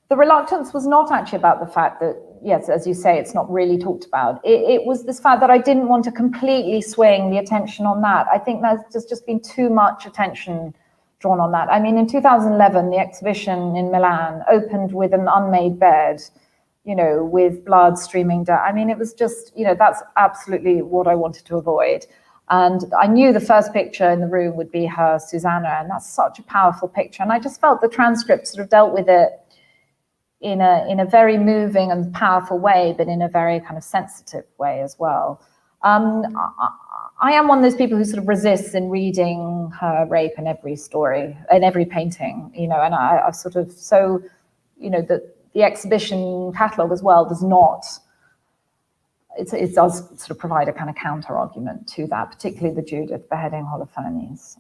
The reluctance was not actually about the fact that, yes, as you say, it's not really talked about. It was this fact that I didn't want to completely swing the attention on that. I think there's just been too much attention drawn on that. I mean, in 2011, the exhibition in Milan opened with an unmade bed, with blood streaming down. I mean, it was just, that's absolutely what I wanted to avoid. And I knew the first picture in the room would be her Susanna, and that's such a powerful picture. And I just felt the transcript sort of dealt with it in a very moving and powerful way, but in a very kind of sensitive way as well. I am one of those people who sort of resists in reading her rape in every story, in every painting, and I've sort of, so, the exhibition catalogue as well does not, it does sort of provide a kind of counter argument to that, particularly the Judith beheading Holofernes.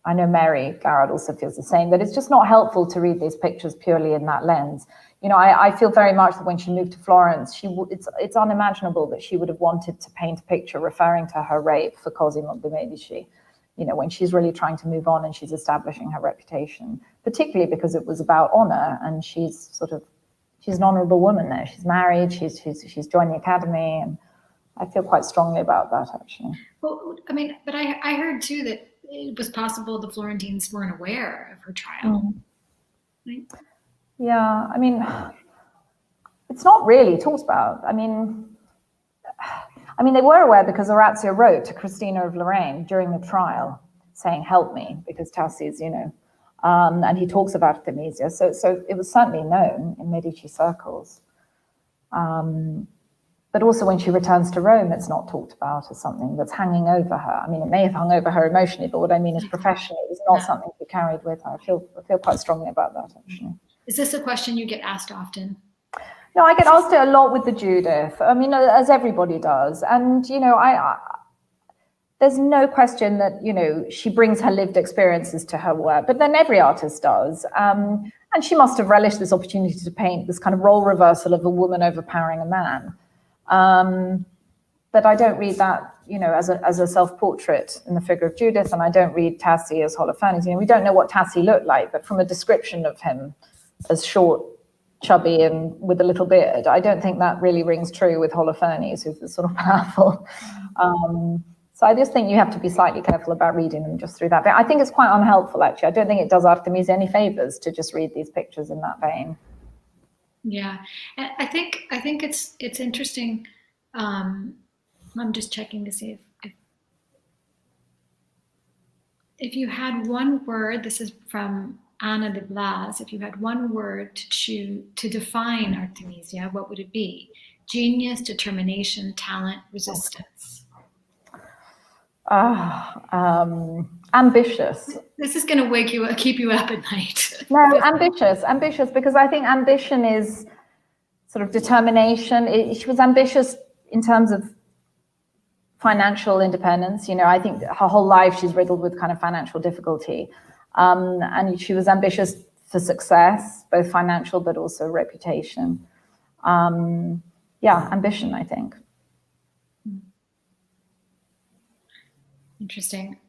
I know Mary Garrett also feels the same, that it's just not helpful to read these pictures purely in that lens. I feel very much that when she moved to Florence, it's unimaginable that she would have wanted to paint a picture referring to her rape for Cosimo de' Medici, when she's really trying to move on and she's establishing her reputation, particularly because it was about honor, and she's an honorable woman there. She's married, she's joined the academy, and I feel quite strongly about that, actually. Well, I mean, but I heard too that it was possible the Florentines weren't aware of her trial. Right? Yeah, I mean, it's not really talked about. I mean, they were aware because Orazio wrote to Christina of Lorraine during the trial saying, help me, because Tassi's, and he talks about Artemisia. So it was certainly known in Medici circles. But also when she returns to Rome, it's not talked about as something that's hanging over her. I mean, it may have hung over her emotionally, but what I mean is professionally, it was not something she carried with her. I feel quite strongly about that, actually. Is this a question you get asked often? No, I get asked it a lot with the Judith. I mean, as everybody does. And, there's no question that, you know, she brings her lived experiences to her work, but then every artist does. And she must have relished this opportunity to paint this kind of role reversal of a woman overpowering a man. But I don't read that, you know, as a self-portrait in the figure of Judith, and I don't read Tassie as Holofernes. You know, we don't know what Tassie looked like, but from a description of him as short, chubby, and with a little beard, I don't think that really rings true with Holofernes, who's the sort of powerful. So I just think you have to be slightly careful about reading them just through that vein. I think it's quite unhelpful, actually. I don't think it does Artemisia any favors to just read these pictures in that vein. Yeah, I think it's interesting. I'm just checking to see if you had one word. This is from Anna de Blas. If you had one word to define Artemisia, what would it be? Genius, determination, talent, resistance. Ambitious. This is going to keep you up at night. No, ambitious, because I think ambition is sort of determination. She was ambitious in terms of financial independence. You know, I think her whole life she's riddled with kind of financial difficulty. And she was ambitious for success, both financial but also reputation. Yeah, ambition, I think. Interesting.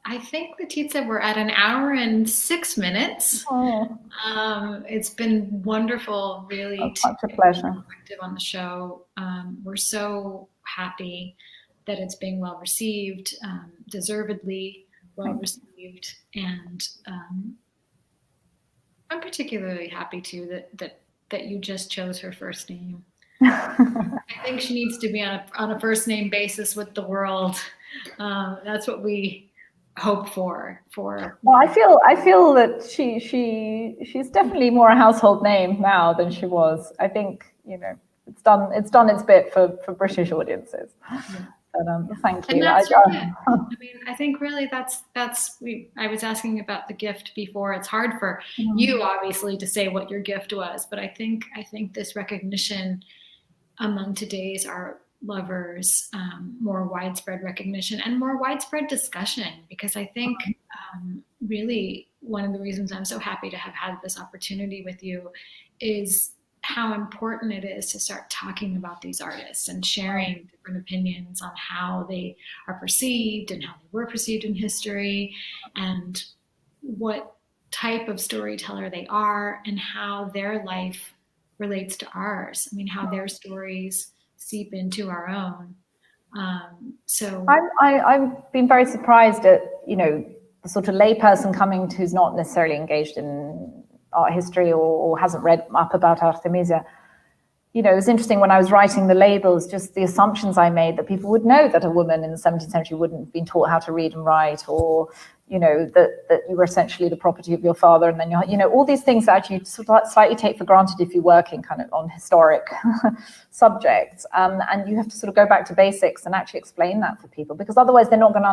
I think, Letizia, we're at 1 hour and 6 minutes. Oh. It's been wonderful, really, such a pleasure. Active on the show. We're so happy that it's being well received, deservedly well received, and I'm particularly happy too that you just chose her first name. I think she needs to be on a first name basis with the world. That's what we hope for. Well, I feel that she's definitely more a household name now than she was. I think, you know, it's done its bit for British audiences. Yeah. But, thank you. And that's your gift. I mean, I think really I was asking about the gift before. It's hard for you, obviously, to say what your gift was, but I think this recognition among today's art lovers, more widespread recognition and more widespread discussion, because I think really one of the reasons I'm so happy to have had this opportunity with you is how important it is to start talking about these artists and sharing different opinions on how they are perceived and how they were perceived in history, and what type of storyteller they are and how their life relates to ours. I mean, how their stories seep into our own. So I've been very surprised at, you know, the sort of layperson coming to who's not necessarily engaged in art history or hasn't read up about Artemisia. You know, it was interesting when I was writing the labels, just the assumptions I made that people would know that a woman in the 17th century wouldn't have been taught how to read and write, or, you know, that you were essentially the property of your father, and then you know, all these things that you sort of slightly take for granted if you work in kind of on historic subjects, and you have to sort of go back to basics and actually explain that for people, because otherwise they're not going to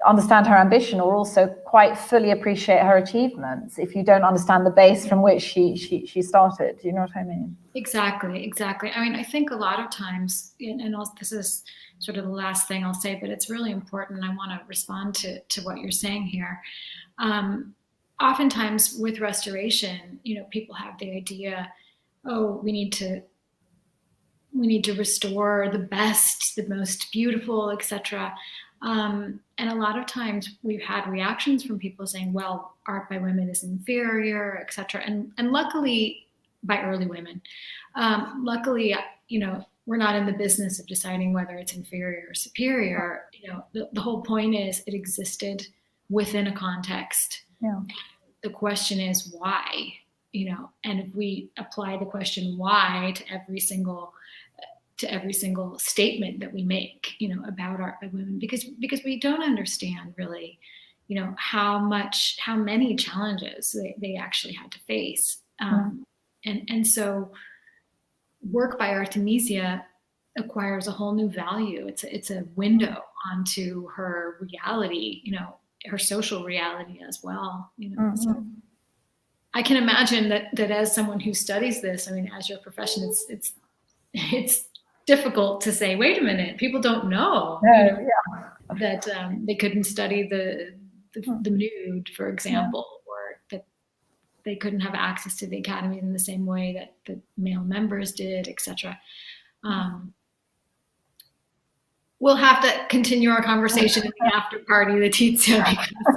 understand her ambition, or also quite fully appreciate her achievements if you don't understand the base from which she started. Do you know what I mean? Exactly. I mean, I think a lot of times, and also, this is sort of the last thing I'll say, but it's really important. I want to respond to what you're saying here. Oftentimes with restoration, you know, people have the idea, oh, we need to restore the best, the most beautiful, etc. And a lot of times we've had reactions from people saying, well, art by women is inferior, etc. And luckily, by early women, luckily, you know, we're not in the business of deciding whether it's inferior or superior. You know, the whole point is it existed within a context. Yeah. The question is why, you know, and if we apply the question why to every single statement that we make, you know, about art by women, because we don't understand really, you know, how many challenges they actually had to face. And so work by Artemisia acquires a whole new value. It's a window onto her reality, you know, her social reality as well, you know. Mm-hmm. So I can imagine that as someone who studies this, I mean, as your profession, it's difficult to say, wait a minute, people don't know, that they couldn't study the nude, for example, or that they couldn't have access to the academy in the same way that the male members did, etc. We'll have to continue our conversation in the after party, Letizia, because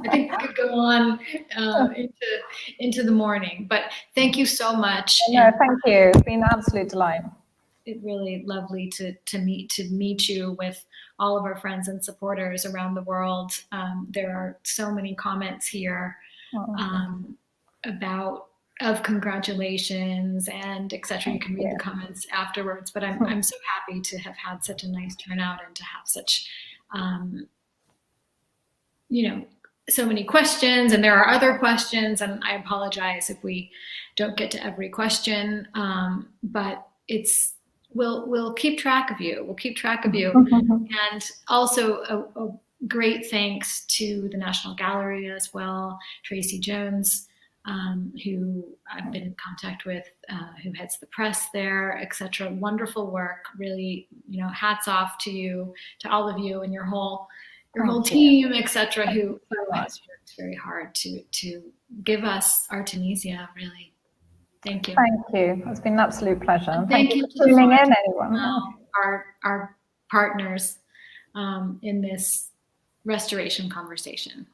I think we could go on into the morning. But thank you so much. No, thank you. It's been an absolute delight. It's really lovely to meet you with all of our friends and supporters around the world. There are so many comments here of congratulations and etc. You can read the comments afterwards, but I'm so happy to have had such a nice turnout and to have such, so many questions, and there are other questions, and I apologize if we don't get to every question, but we'll keep track of you. We'll keep track of you. And also a great thanks to the National Gallery as well, Tracy Jones, who I've been in contact with, who heads the press there, etc. Wonderful work, really, hats off to you, to all of you and your whole team, etc. who has worked very hard to give us Artemisia, really. Thank you. Thank you. It's been an absolute pleasure. And thank you for tuning in, everyone. Our partners in this restoration conversation.